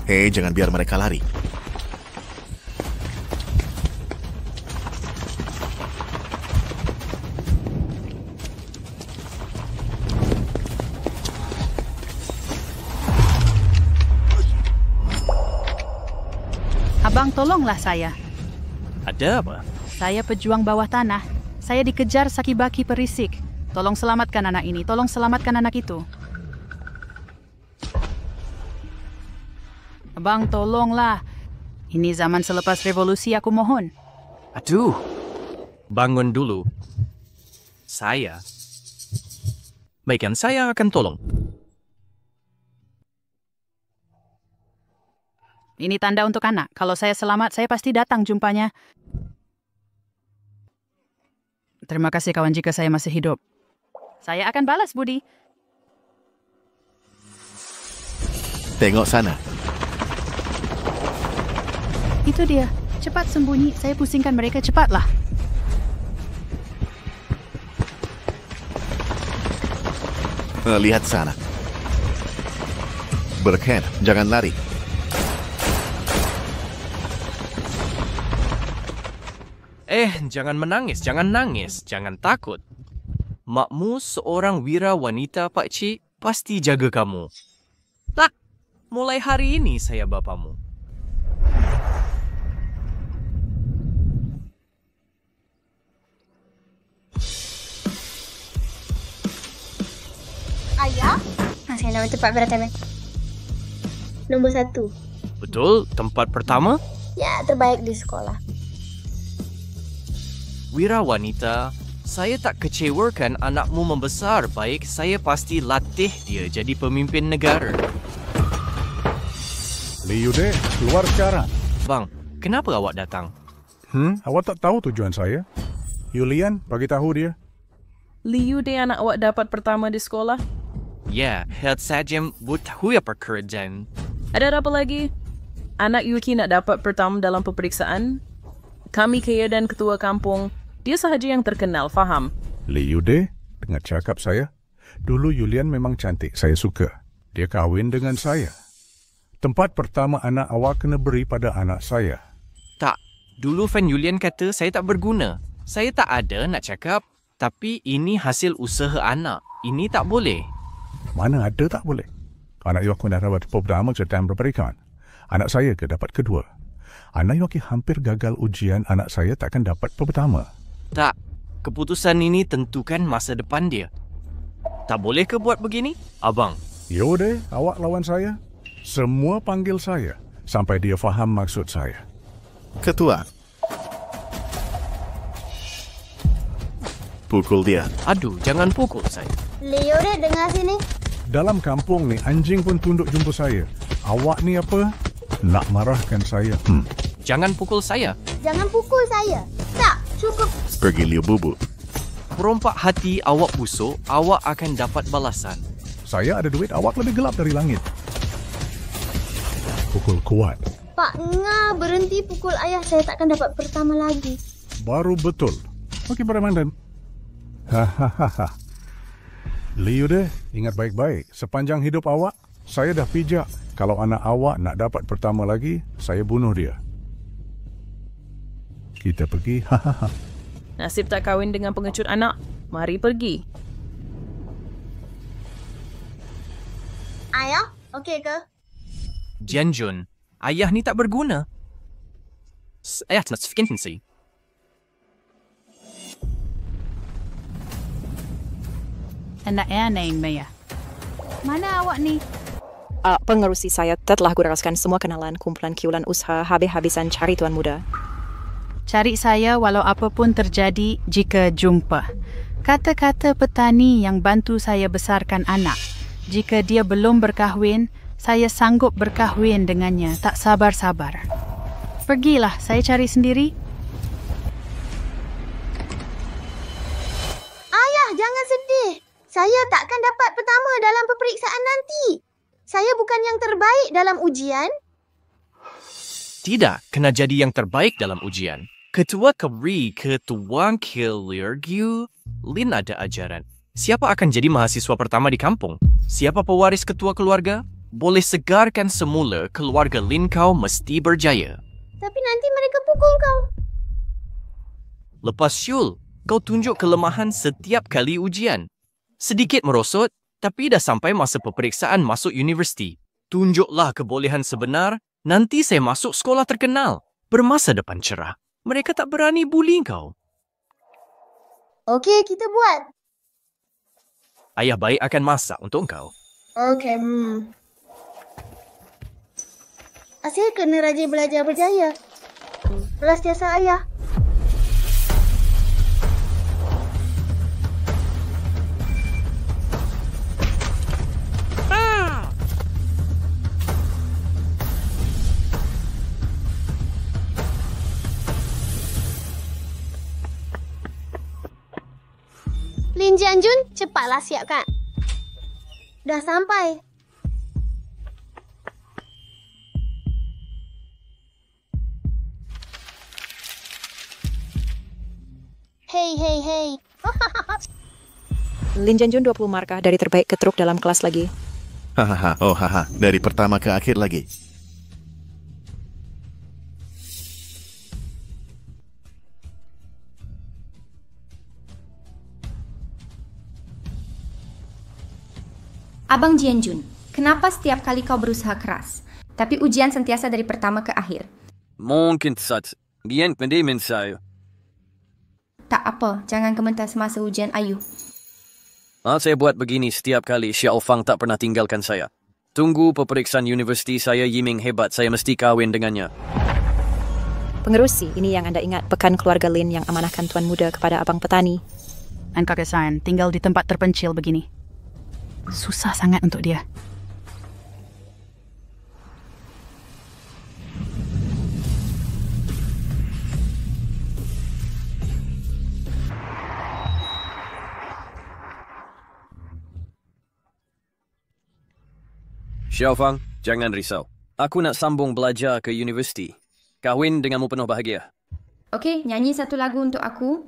Hei, jangan biar mereka lari. Abang, tolonglah saya. Ada apa? Saya pejuang bawah tanah. Saya dikejar Sakibaki perisik. Tolong selamatkan anak ini. Tolong selamatkan anak itu. Abang, tolonglah. Ini zaman selepas revolusi, aku mohon. Aduh, bangun dulu. Baikkan, saya akan tolong. Ini tanda untuk anak. Kalau saya selamat, saya pasti datang jumpanya. Terima kasih kawan jika saya masih hidup. Saya akan balas budi. Tengok sana. Itu dia. Cepat sembunyi. Saya pusingkan mereka. Cepatlah. Lihat sana. Berken, jangan lari. Jangan menangis, jangan nangis, jangan takut. Makmu seorang wira wanita, pakcik, pasti jaga kamu. Tak, mulai hari ini saya bapamu. Ayah? Saya nama tempat beratama. Nombor 1. Betul, tempat pertama? Ya, terbaik di sekolah. Wira wanita, saya tak kecewakan anakmu membesar. Baik, saya pasti latih dia jadi pemimpin negara. Liude, keluar sekarang. Bang, kenapa awak datang? Awak tak tahu tujuan saya? Yulian, bagi tahu dia. Liu dia anak awak dapat pertama di sekolah. Ya, head saja tahu apa kerjaan. Ada apa lagi? Anak Yuki nak dapat pertama dalam peperiksaan. Kami kaya dan ketua kampung. Dia sahaja yang terkenal, faham? Liude, dengar cakap saya. Dulu Yulian memang cantik, saya suka. Dia kahwin dengan saya. Tempat pertama anak awak kena beri pada anak saya. Tak, dulu Fan Yulian kata saya tak berguna. Saya tak ada nak cakap. Tapi ini hasil usaha anak. Ini tak boleh. Mana ada tak boleh? Anak Yoki dah dapat pertama sedang berperikan. Anak saya ke dapat kedua. Anak Yoki hampir gagal ujian, anak saya takkan dapat pertama. Tak, keputusan ini tentukan masa depan dia. Tak boleh ke buat begini? Abang. Yaudah, awak lawan saya. Semua panggil saya sampai dia faham maksud saya. Ketua. Pukul dia. Aduh, jangan pukul saya. Leo deh, dengar sini. Dalam kampung ni, anjing pun tunduk jumpa saya. Awak ni apa? Nak marahkan saya? Jangan pukul saya. Jangan pukul saya. Tak, cukup. Pergi Liu Bubu. Perompak hati awak busuk, awak akan dapat balasan. Saya ada duit, awak lebih gelap dari langit. Pukul kuat. Pak Nga, berhenti pukul ayah. Saya takkan dapat pertama lagi. Baru betul. Okey, Baramandan. Hahaha. Liu deh, ingat baik-baik. Sepanjang hidup awak, saya dah pijak. Kalau anak awak nak dapat pertama lagi, saya bunuh dia. Kita pergi. Hahaha. Nasib tak kahwin dengan pengecut anak. Mari pergi. Ayah, okey ke? Jianjun, ayah ni tak berguna. Ayah tak sefikin sih. Anak Naing Maya. Mana awak ni? Pengerusi saya telah guraskan semua kenalan kumpulan kiulan usaha habis-habisan cari tuan muda. Cari saya walau apapun terjadi jika jumpa. Kata-kata petani yang bantu saya besarkan anak. Jika dia belum berkahwin, saya sanggup berkahwin dengannya. Tak sabar-sabar. Pergilah, saya cari sendiri. Ayah, jangan sedih. Saya takkan dapat pertama dalam peperiksaan nanti. Saya bukan yang terbaik dalam ujian. Tidak, kena jadi yang terbaik dalam ujian. Ketua Kebri, Ketua Kilirgiu, Lin ada ajaran. Siapa akan jadi mahasiswa pertama di kampung? Siapa pewaris ketua keluarga? boleh segarkan semula keluarga Lin kau mesti berjaya. Tapi nanti mereka pukul kau. Lepas Syul, kau tunjuk kelemahan setiap kali ujian. Sedikit merosot, tapi dah sampai masa peperiksaan masuk universiti. Tunjuklah kebolehan sebenar, nanti saya masuk sekolah terkenal. Bermasa depan cerah. Mereka tak berani buli kau. Okey, kita buat. Ayah baik akan masak untuk kau. Okey, Asyik kena rajin belajar berjaya. Belas jasa ayah. Lin Jianjun, cepatlah siapkan. Dah sampai. Hey. Lin Jianjun 20 markah dari terbaik ke truk dalam kelas lagi. Hahaha, dari pertama ke akhir lagi. Abang Jianjun, kenapa setiap kali kau berusaha keras, tapi ujian sentiasa dari pertama ke akhir? Mungkin saat bien pendimin saya. Tak apa, jangan komentar semasa ujian Ayu. Saya buat begini setiap kali Xiao Fang tak pernah tinggalkan saya. Tunggu peperiksaan universiti saya Yiming hebat, saya mesti kahwin dengannya. Pengerusi, ini yang anda ingat pekan keluarga Lin yang amanahkan tuan muda kepada abang petani. Dan kakak Sayan tinggal di tempat terpencil begini. Susah sangat untuk dia. Xiao Fang, jangan risau. Aku nak sambung belajar ke universiti. Kahwin denganmu penuh bahagia. Okey, nyanyi satu lagu untuk aku.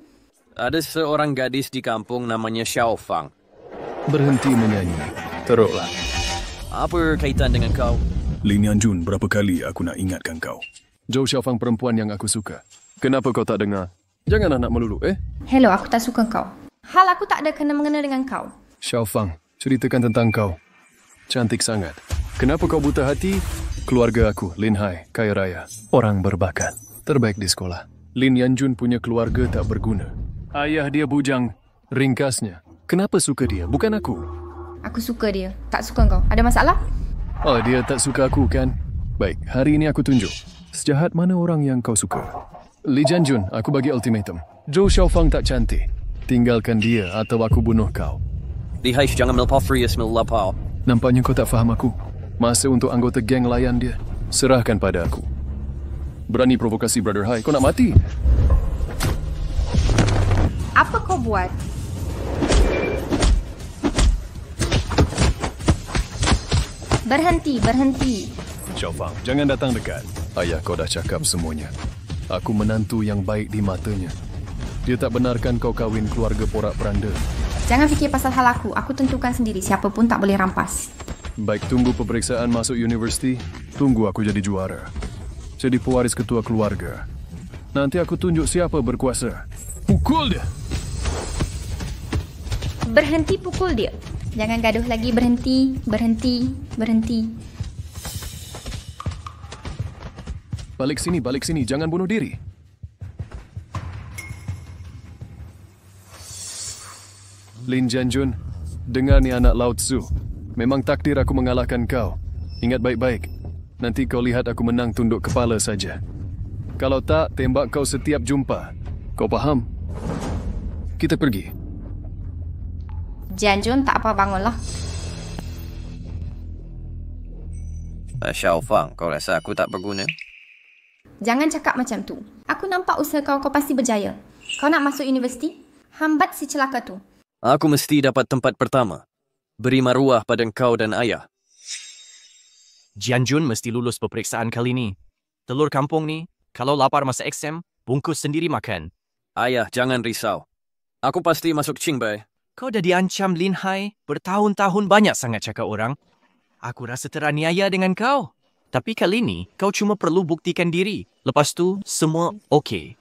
Ada seorang gadis di kampung namanya Xiao Fang. Berhenti menyanyi. Teruklah. Apa kaitan dengan kau? Lin Jianjun, berapa kali aku nak ingatkan kau? Zhou Xiaofang perempuan yang aku suka. Kenapa kau tak dengar? Janganlah nak melulu, Hello, aku tak suka kau. Hal aku tak ada kena-mengena dengan kau. Xiaofang, ceritakan tentang kau. Cantik sangat. Kenapa kau buta hati? Keluarga aku, Lin Hai, kaya raya. Orang berbakat. Terbaik di sekolah. Lin Jianjun punya keluarga tak berguna. Ayah dia bujang. Ringkasnya, kenapa suka dia, bukan aku? Aku suka dia. Tak suka kau. Ada masalah? Oh, dia tak suka aku kan? Baik, hari ini aku tunjuk. Sejahat mana orang yang kau suka. Li Jianjun, aku bagi ultimatum. Zhou Xiaofang tak cantik. Tinggalkan dia atau aku bunuh kau. Lihai, jangan melpafrius melapau. Nampaknya kau tak faham aku. Masa untuk anggota geng layan dia. Serahkan pada aku. Berani provokasi Brother Hai, kau nak mati? Apa kau buat? Berhenti. Xiaofang, jangan datang dekat. Ayah kau dah cakap semuanya. Aku menantu yang baik di matanya. Dia tak benarkan kau kahwin keluarga porak-peranda. Jangan fikir pasal hal aku. Aku tentukan sendiri. Siapa pun tak boleh rampas. Baik, tunggu peperiksaan masuk universiti. Tunggu aku jadi juara. Jadi pewaris ketua keluarga. Nanti aku tunjuk siapa berkuasa. Pukul dia! Berhenti pukul dia. Jangan gaduh lagi. Berhenti. Balik sini. Jangan bunuh diri. Lin Jianjun, dengar ni anak Lao Tzu. Memang takdir aku mengalahkan kau. Ingat baik-baik. Nanti kau lihat aku menang tunduk kepala saja. Kalau tak, tembak kau setiap jumpa. Kau faham? Kita pergi. Jianjun, tak apa, bangunlah. Xiao Fang, kau rasa aku tak berguna? Jangan cakap macam tu. Aku nampak usaha kau pasti berjaya. Kau nak masuk universiti? Hambat si celaka tu. Aku mesti dapat tempat pertama. Beri maruah pada kau dan ayah. Jianjun mesti lulus peperiksaan kali ni. Telur kampung ni, kalau lapar masa exam, bungkus sendiri makan. Ayah, jangan risau. Aku pasti masuk Qingbai. Kau dah diancam Lin Hai bertahun-tahun, banyak sangat cakap orang. Aku rasa teraniaya dengan kau. Tapi kali ni, kau cuma perlu buktikan diri. Lepas tu, semua okey.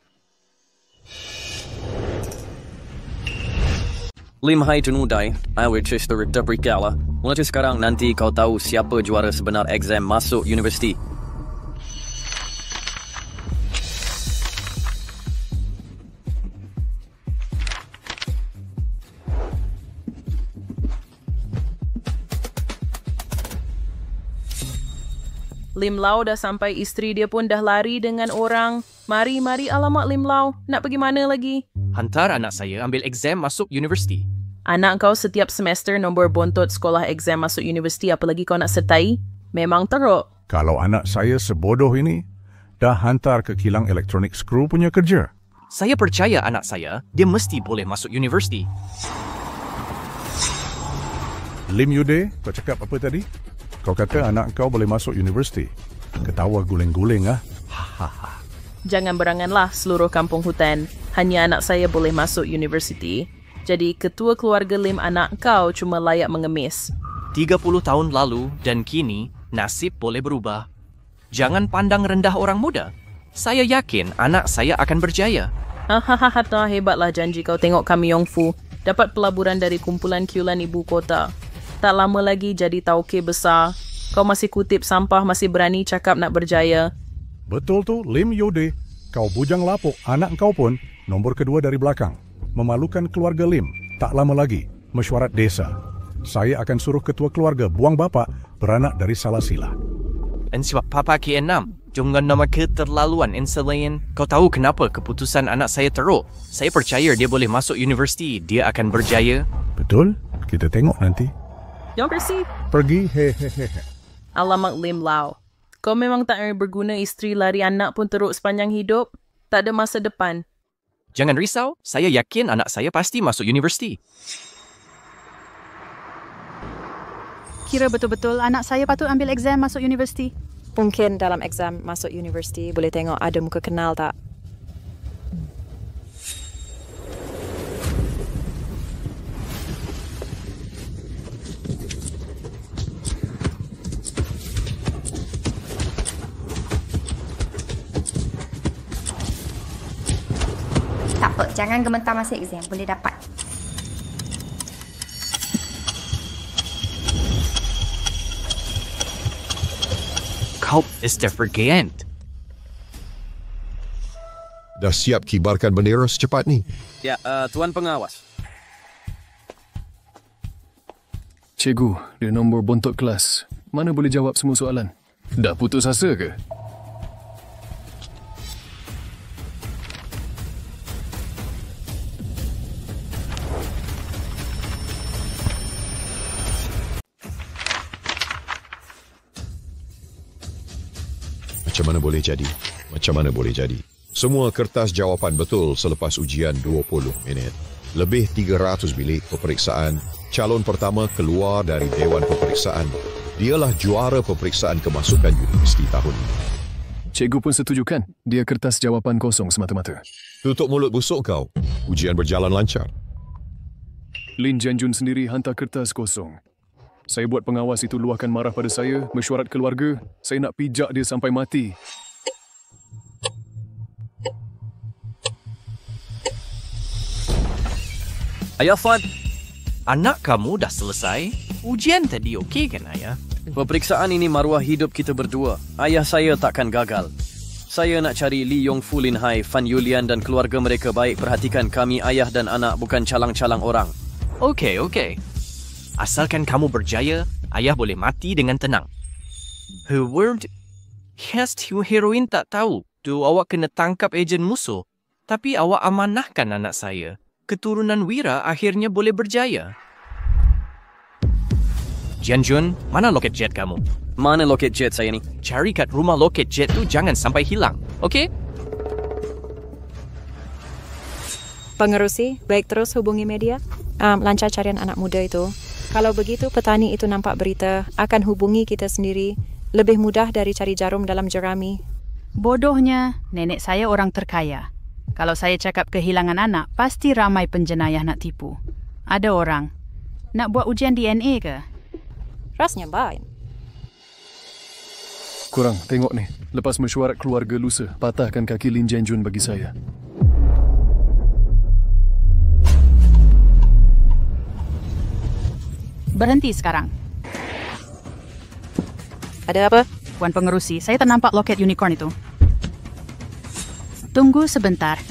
Lim Hai Tunudai, I will choose the berikala. Mulai sekarang nanti kau tahu siapa juara sebenar exam masuk universiti. Lim Lau dah sampai, isteri dia pun dah lari dengan orang. Mari, alamak Lim Lau. Nak pergi mana lagi? Hantar anak saya ambil exam masuk universiti. Anak kau setiap semester nombor bontot sekolah exam masuk universiti, apalagi kau nak sertai? Memang teruk. Kalau anak saya sebodoh ini, dah hantar ke kilang elektronik skru punya kerja. Saya percaya anak saya, dia mesti boleh masuk universiti. Lim Yude, kau cakap apa tadi? Kau kata anak kau boleh masuk universiti. Ketawa guling-guling, ah. Jangan beranganlah seluruh kampung hutan. Hanya anak saya boleh masuk universiti. Jadi ketua keluarga Lim anak kau cuma layak mengemis. 30 tahun lalu dan kini, nasib boleh berubah. Jangan pandang rendah orang muda. Saya yakin anak saya akan berjaya. Hahaha, hebatlah janji kau tengok kami Yong Fu. Dapat pelaburan dari kumpulan kiulan ibu kota. Tak lama lagi jadi tauke besar. Kau masih kutip sampah, masih berani cakap nak berjaya. Betul tu, Lim Yude. Kau bujang lapuk, anak kau pun nombor kedua dari belakang. Memalukan keluarga Lim. Tak lama lagi, mesyuarat desa. Saya akan suruh ketua keluarga buang bapa beranak dari salah sila. Dan sebab papa ke-6, jangan nama keterlaluan inselain. Kau tahu kenapa keputusan anak saya teruk? Saya percaya dia boleh masuk universiti. Dia akan berjaya. Betul? Kita tengok nanti. Yang bersih. Pergi, hehehe. Alamak Lim Lau. Kau memang tak berguna, isteri lari, anak pun teruk sepanjang hidup. Tak ada masa depan. Jangan risau, saya yakin anak saya pasti masuk universiti. Kira betul-betul anak saya patut ambil exam masuk universiti? Mungkin dalam exam masuk universiti boleh tengok ada muka kenal tak? Tak apa, jangan gementar masa exam. Boleh dapat. Kau Mr. Vergant. Dah siap kibarkan bendera secepat ni? Ya, Tuan Pengawas. Cikgu, dia nombor bontot kelas. Mana boleh jawab semua soalan? Dah putus asa ke? Macam mana boleh jadi? Macam mana boleh jadi? Semua kertas jawapan betul selepas ujian 20 minit. Lebih 300 bilik peperiksaan. Calon pertama keluar dari Dewan Peperiksaan. Dialah juara peperiksaan kemasukan universiti tahun ini. Cikgu pun setuju kan? Dia kertas jawapan kosong semata-mata. Tutup mulut busuk kau. Ujian berjalan lancar. Lin Jianjun sendiri hantar kertas kosong. Saya buat pengawas itu luahkan marah pada saya, mesyuarat keluarga. Saya nak pijak dia sampai mati. Ayah Fad, anak kamu dah selesai? Ujian tadi okey kan ayah? Peperiksaan ini maruah hidup kita berdua. Ayah saya takkan gagal. Saya nak cari Li Yong Fu, Lin Hai, Fan Yulian dan keluarga mereka baik. Perhatikan kami ayah dan anak, bukan calang-calang orang. Okey. Asalkan kamu berjaya, ayah boleh mati dengan tenang. Her word, heroin tak tahu tu awak kena tangkap ejen musuh. Tapi awak amanahkan anak saya. Keturunan Wira akhirnya boleh berjaya. Jianjun, mana loket jet kamu? Mana loket jet saya ni? Cari kat rumah loket jet tu, jangan sampai hilang. Okey? Pengerusi, baik terus hubungi media. Lancar carian anak muda itu. Kalau begitu petani itu nampak berita, akan hubungi kita sendiri. Lebih mudah dari cari jarum dalam jerami. Bodohnya, nenek saya orang terkaya. Kalau saya cakap kehilangan anak, pasti ramai penjenayah nak tipu. Ada orang. Nak buat ujian DNA ke? Rasanya baik. Korang, tengok ni. Lepas mesyuarat keluarga lusa, patahkan kaki Lin Jianjun bagi saya. Berhenti sekarang. Ada apa? Puan Pengerusi, saya ternampak loket unicorn itu. Tunggu sebentar.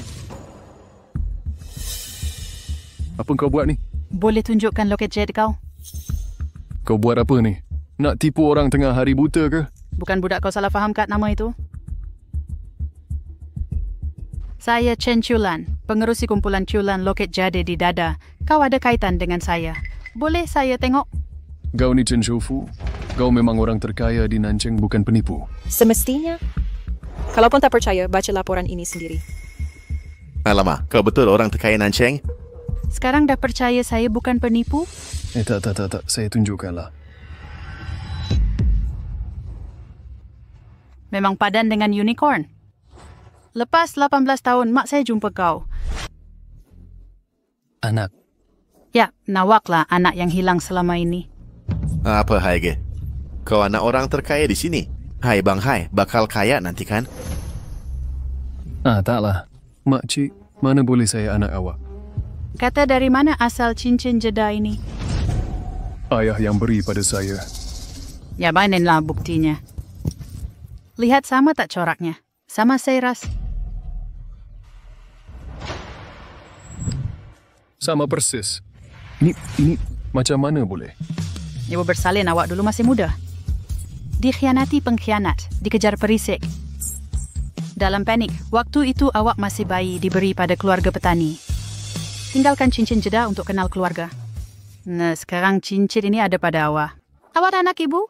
Apa kau buat ni? Boleh tunjukkan loket jet kau? Kau buat apa ni? Nak tipu orang tengah hari buta ke? Bukan budak kau salah faham kat nama itu? Saya Chen Chulan, pengerusi kumpulan Chulan loket jade di dada. Kau ada kaitan dengan saya. Boleh saya tengok? Kau ni Chen Shoufu. Kau memang orang terkaya di Nancheng, bukan penipu. Semestinya. Kalaupun tak percaya, baca laporan ini sendiri. Alamak, kau betul orang terkaya Nancheng? Sekarang dah percaya saya bukan penipu? Tak. Saya tunjukkanlah. Memang padan dengan unicorn. Lepas 18 tahun, mak saya jumpa kau. Anak. Ya, Nawaklah anak yang hilang selama ini. Apa hai ge? Kau anak orang terkaya di sini. Hai Bang Hai, bakal kaya nanti kan? Taklah. Makcik, mana boleh saya anak awak? Kata dari mana asal cincin jeda ini? Ayah yang beri pada saya. Ya, mainlah buktinya. Lihat sama tak coraknya? Sama seiras. Sama persis. Ini macam mana boleh? Ibu bersalin awak dulu masih muda. Dikhianati pengkhianat, dikejar perisik. Dalam panik, waktu itu awak masih bayi diberi pada keluarga petani. Tinggalkan cincin jeda untuk kenal keluarga. Nah, sekarang cincin ini ada pada awak. Awak ada anak ibu?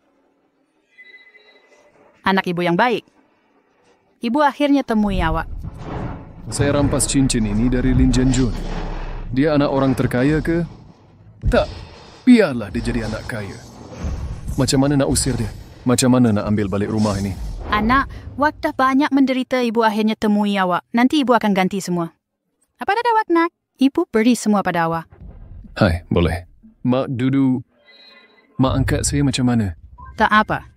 Anak ibu yang baik. Ibu akhirnya temui awak. Saya rampas cincin ini dari Lin Jianjun. Dia anak orang terkaya ke? Tak. Biarlah dia jadi anak kaya. Macam mana nak usir dia? Macam mana nak ambil balik rumah ini? Anak, wak dah banyak menderita ibu akhirnya temui awak. Nanti ibu akan ganti semua. Apa ada awak nak? Ibu beri semua pada awak. Hai, boleh. Mak Dudu, mak angkat saya macam mana? Tak apa.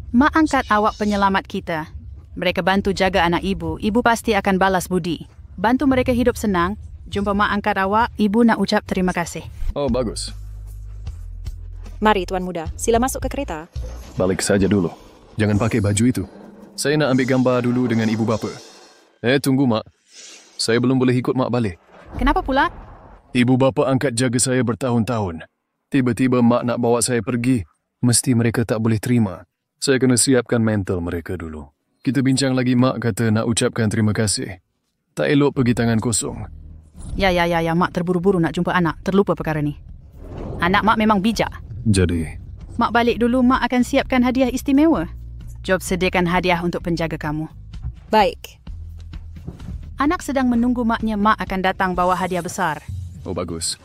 Mak angkat awak penyelamat kita. Mereka bantu jaga anak ibu. Ibu pasti akan balas budi. Bantu mereka hidup senang. Jumpa mak angkat awak, ibu nak ucap terima kasih. Oh, bagus. Mari, Tuan Muda. Sila masuk ke kereta. Balik saja dulu. Jangan pakai baju itu. Saya nak ambil gambar dulu dengan ibu bapa. Tunggu, Mak. Saya belum boleh ikut Mak balik. Kenapa pula? Ibu bapa angkat jaga saya bertahun-tahun. Tiba-tiba Mak nak bawa saya pergi. Mesti mereka tak boleh terima. Saya kena siapkan mental mereka dulu. Kita bincang lagi, Mak kata nak ucapkan terima kasih. Tak elok pergi tangan kosong. Ya, Mak terburu-buru nak jumpa anak. Terlupa perkara ni. Anak Mak memang bijak. Jadi? Mak balik dulu, Mak akan siapkan hadiah istimewa. Job sediakan hadiah untuk penjaga kamu. Baik. Anak sedang menunggu maknya. Mak akan datang bawa hadiah besar. Oh, bagus.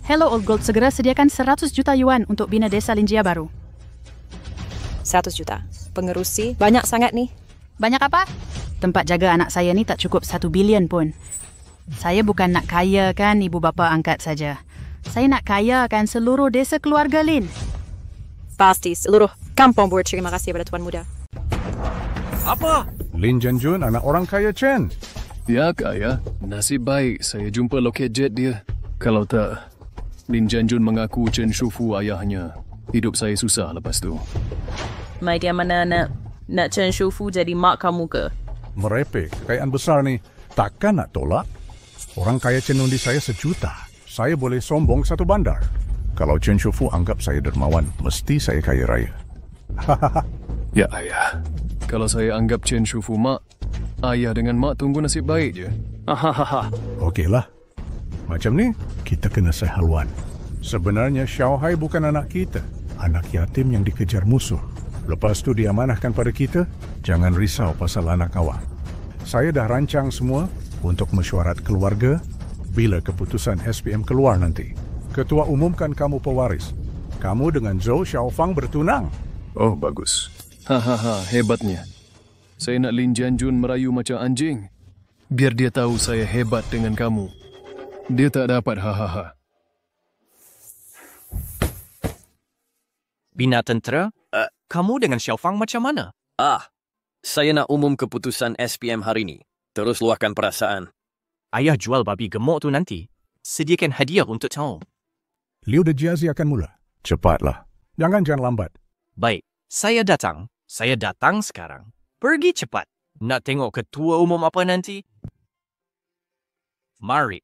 Hello Old Gold, segera sediakan 100 juta yuan untuk bina desa Linjia baru. 100 juta. Pengerusi, banyak sangat ni. Banyak apa? Tempat jaga anak saya ni tak cukup 1 bilion pun. Saya bukan nak kayakan ibu bapa angkat saja. Saya nak kayakan seluruh desa keluarga Lin. Pasti seluruh kampung berterima kasih kepada Tuan Muda. Apa? Lin Jianjun, anak orang kaya Chen. Ya, kaya. Nasib baik saya jumpa loket jet dia. Kalau tak, Lin Jianjun mengaku Chen Shoufu ayahnya. Hidup saya susah lepas tu. Mai dia mana nak Chen Shoufu jadi mak kamu ke? Merepek, kekayaan besar ni. Takkan nak tolak? Orang kaya Chen undi saya 1 juta. Saya boleh sombong 1 bandar. Kalau Chen Shoufu anggap saya dermawan, mesti saya kaya raya. Ya, ayah. Kalau saya anggap Chen Shoufu mak, ayah dengan mak tunggu nasib baik je. Okeylah. Macam ni, kita kena sehaluan. Sebenarnya Xiao Hai bukan anak kita. Anak yatim yang dikejar musuh. Lepas tu diamanahkan pada kita, jangan risau pasal anak awak. Saya dah rancang semua untuk mesyuarat keluarga bila keputusan SPM keluar nanti. Ketua umumkan kamu pewaris. Kamu dengan Zhou Xiaofang bertunang. Oh, bagus. Hebatnya. Saya nak Lin Jianjun merayu macam anjing. Biar dia tahu saya hebat dengan kamu. Dia tak dapat Bina tentera, kamu dengan Xiaofang macam mana? Saya nak umum keputusan SPM hari ni. Terus luahkan perasaan. Ayah jual babi gemuk tu nanti. Sediakan hadiah untuk tahu. Liu de Jiazi akan mula. Cepatlah. Jangan lambat. Baik, saya datang. Saya datang sekarang. Pergi cepat. Nak tengok ketua umum apa nanti? Mari.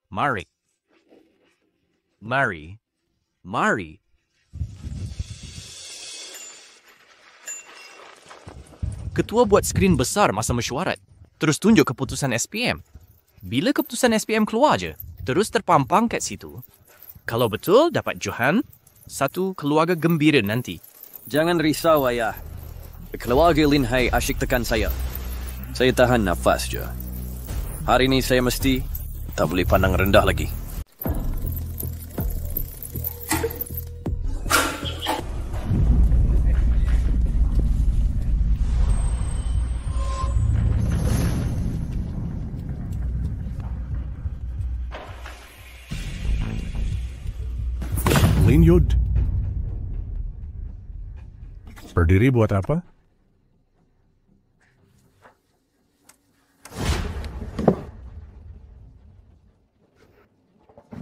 Ketua buat skrin besar masa mesyuarat. Terus tunjuk keputusan SPM. Bila keputusan SPM keluar je, terus terpampang kat situ. Kalau betul, dapat Johan, satu keluarga gembira nanti. Jangan risau, ayah. Keluarga Lin Hai asyik tekan saya. Saya tahan nafas je. Hari ni saya mesti tak boleh pandang rendah lagi. Lin Yud. Berdiri buat apa?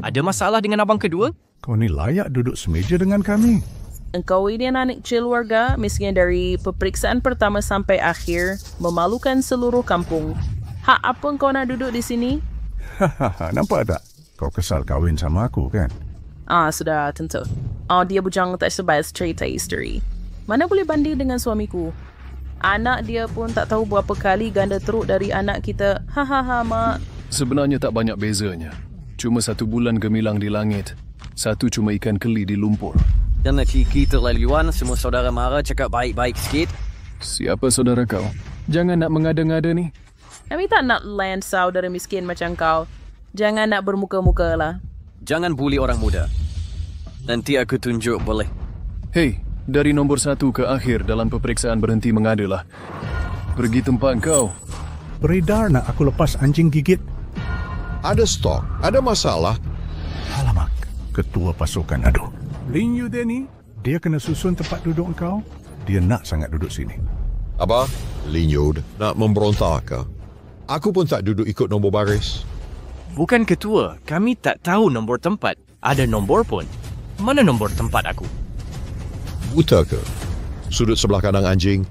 Ada masalah dengan abang kedua? Kau ni layak duduk semeja dengan kami. Engkau ini anak kecil warga, miskin dari peperiksaan pertama sampai akhir, memalukan seluruh kampung. Hak apa engkau nak duduk di sini? Hahaha, nampak tak? Kau kesal kahwin sama aku, kan? Sudah tentu. Dia bujang tak sebaik cerita isteri. Mana boleh banding dengan suamiku? Anak dia pun tak tahu berapa kali ganda teruk dari anak kita. Hahaha, mak. Sebenarnya tak banyak bezanya. Cuma 1 bulan gemilang di langit. 1 cuma ikan keli di lumpur. Jangan kiki terlaluan, semua saudara mara cakap baik-baik sikit. Siapa saudara kau? Jangan nak mengada-ngada ni. Kami tak nak land saudara miskin macam kau. Jangan nak bermuka-muka lah. Jangan buli orang muda. Nanti aku tunjuk, boleh? Hei, dari nombor 1 ke akhir dalam peperiksaan berhenti mengadalah. Pergi tempat kau. Beredar nak aku lepas anjing gigit. Ada stok, ada masalah. Alamak, ketua pasukan aduh. Lin Yu ni, dia kena susun tempat duduk kau. Dia nak sangat duduk sini. Apa? Lin Yu nak memberontak ke? Aku pun tak duduk ikut nombor baris. Bukan ketua, kami tak tahu nombor tempat. Ada nombor pun. Mana nombor tempat aku? Buta ke? Sudut sebelah kanan anjing.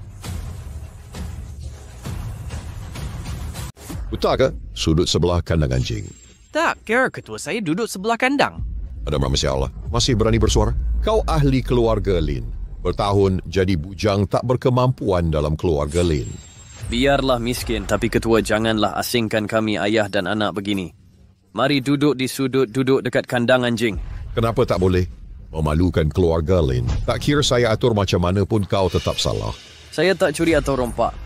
Buta ke? Sudut sebelah kandang anjing. Tak, kira ketua saya duduk sebelah kandang. Ada masalah. Masih berani bersuara? Kau ahli keluarga Lin. Bertahun jadi bujang tak berkemampuan dalam keluarga Lin. Biarlah miskin, tapi ketua janganlah asingkan kami ayah dan anak begini. Mari duduk di sudut, duduk dekat kandang anjing. Kenapa tak boleh? Memalukan keluarga Lin. Tak kira saya atur macam mana pun kau tetap salah. Saya tak curi atau rompak.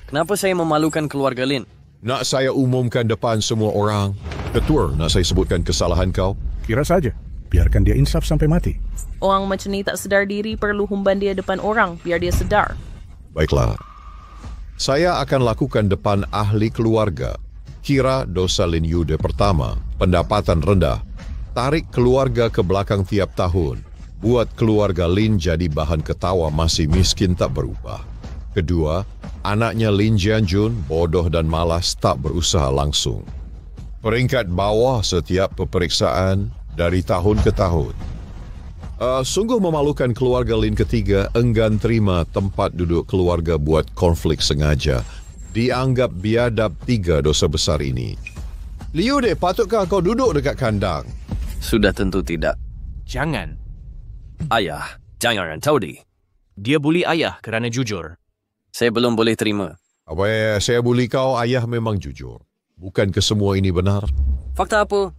Kenapa saya memalukan keluarga Lin? Nak saya umumkan depan semua orang? Ketua, nak saya sebutkan kesalahan kau? Kira saja. Biarkan dia insaf sampai mati. Orang macam ni tak sedar diri perlu humban dia depan orang biar dia sedar. Baiklah. Saya akan lakukan depan ahli keluarga. Kira dosa Lin Yude pertama, pendapatan rendah. Tarik keluarga ke belakang tiap tahun. Buat keluarga Lin jadi bahan ketawa masih miskin tak berubah. Kedua, anaknya Lin Jianjun bodoh dan malas tak berusaha langsung. Peringkat bawah setiap peperiksaan dari tahun ke tahun. Sungguh memalukan keluarga Lin ketiga enggan terima tempat duduk keluarga buat konflik sengaja. Dianggap biadab 3 dosa besar ini. Liu deh, patutkah kau duduk dekat kandang? Sudah tentu tidak. Jangan. Ayah, jangan tahu di. Dia buli ayah kerana jujur. Saya belum boleh terima. Apa saya buli kau, ayah memang jujur. Bukan kesemua ini benar. Fakta apa?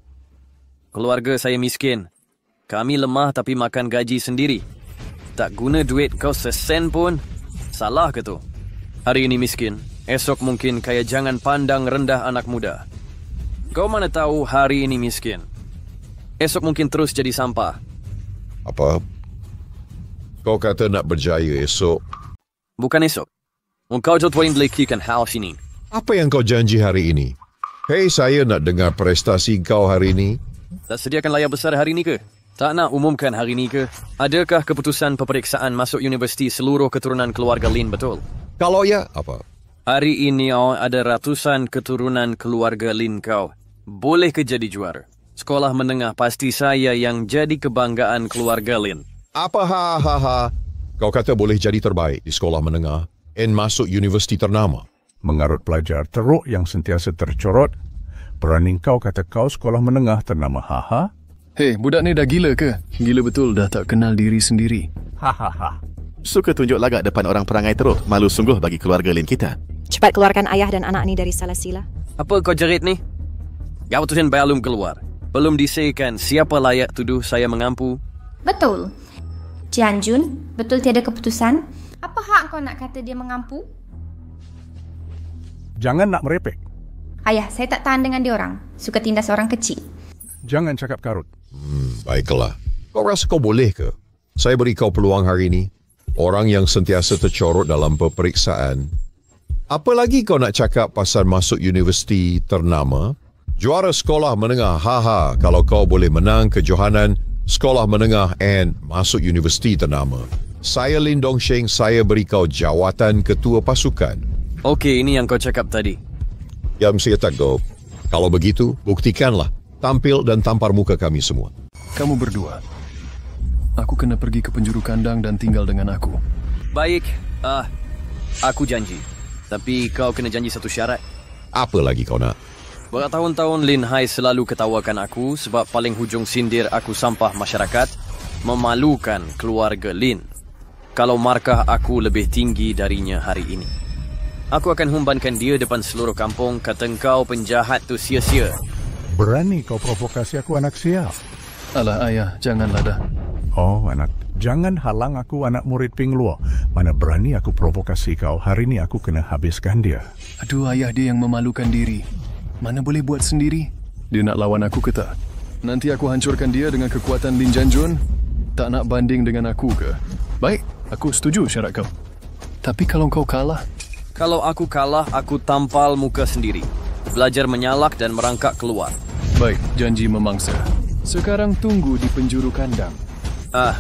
Keluarga saya miskin. Kami lemah tapi makan gaji sendiri. Tak guna duit kau sesen pun. Salah ke tu? Hari ini miskin. Esok mungkin kaya. Jangan pandang rendah anak muda. Kau mana tahu hari ini miskin. Esok mungkin terus jadi sampah. Apa? Kau kata nak berjaya esok? Bukan esok. Engkau tuan belikan hal sini. Apa yang kau janji hari ini? Hei, saya nak dengar prestasi kau hari ini. Tak sediakan layar besar hari ini ke? Tak nak umumkan hari ni ke? Adakah keputusan peperiksaan masuk universiti seluruh keturunan keluarga Lin betul? Kalau ya, apa? Hari ini ada ratusan keturunan keluarga Lin kau. Boleh ke jadi juara? Sekolah menengah pasti saya yang jadi kebanggaan keluarga Lin. Apa ha? Kau kata boleh jadi terbaik di sekolah menengah dan masuk universiti ternama? Mengarut pelajar teruk yang sentiasa tercorot, berani kau kata kau sekolah menengah ternama ha? Hei, budak ni dah gila ke? Gila betul, dah tak kenal diri sendiri. Ha. Suka tunjuk lagak depan orang perangai teruk. Malu sungguh bagi keluarga Lin kita. Cepat keluarkan ayah dan anak ni dari salah sila. Apa kau jerit ni? Keputusan belum keluar. Belum disahkan siapa layak tuduh saya mengampu. Betul. Jian Jun, betul tiada keputusan? Apa hak kau nak kata dia mengampu? Jangan nak merepek. Ayah, saya tak tahan dengan dia orang. Suka tindas orang kecil. Jangan cakap karut. Baiklah. Kau rasa kau boleh ke? Saya beri kau peluang hari ini. Orang yang sentiasa tercorot dalam peperiksaan. Apa lagi kau nak cakap pasal masuk universiti ternama? Juara sekolah menengah, ha. Kalau kau boleh menang kejohanan sekolah menengah and masuk universiti ternama. Saya Lin Dongsheng, saya beri kau jawatan ketua pasukan. Okey, ini yang kau cakap tadi. Yang saya tak kau. Kalau begitu, buktikanlah. Tampil dan tampar muka kami semua. Kamu berdua. Aku kena pergi ke penjuru kandang dan tinggal dengan aku. Baik, aku janji. Tapi kau kena janji satu syarat. Apa lagi kau nak? Bertahun-tahun Lin Hai selalu ketawakan aku sebab paling hujung sindir aku sampah masyarakat, memalukan keluarga Lin. Kalau markah aku lebih tinggi darinya hari ini. Aku akan humbankan dia depan seluruh kampung, kata kau penjahat tu sia-sia. Berani kau provokasi aku, anak sial. Alah ayah, janganlah dah. Oh anak, jangan halang aku anak murid Ping Luo. Mana berani aku provokasi kau, hari ni aku kena habiskan dia. Aduh ayah, dia yang memalukan diri. Mana boleh buat sendiri? Dia nak lawan aku ke tak? Nanti aku hancurkan dia dengan kekuatan Lin Jianjun. Tak nak banding dengan aku ke? Baik, aku setuju syarat kau. Tapi kalau kau kalah? Kalau aku kalah, aku tampal muka sendiri. Belajar menyalak dan merangkak keluar. Baik, janji memangsa. Sekarang tunggu di penjuru kandang.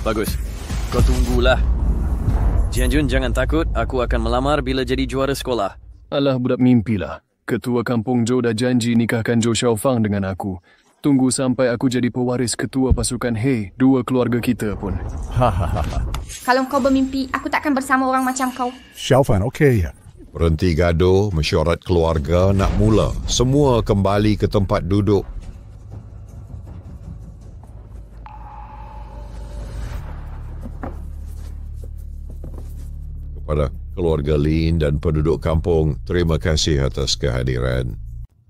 Bagus. Kau tunggulah. Jianjun, jangan takut. Aku akan melamar bila jadi juara sekolah. Alah, budak mimpilah. Ketua kampung Zhou dah janji nikahkan Zhou Xiaofang dengan aku. Tunggu sampai aku jadi pewaris ketua pasukan He, dua keluarga kita pun. Kalau kau bermimpi, aku takkan bersama orang macam kau. Xiaofang, okey ya? Berhenti gaduh, mesyuarat keluarga nak mula. Semua kembali ke tempat duduk. Kepada keluarga Lin dan penduduk kampung, terima kasih atas kehadiran.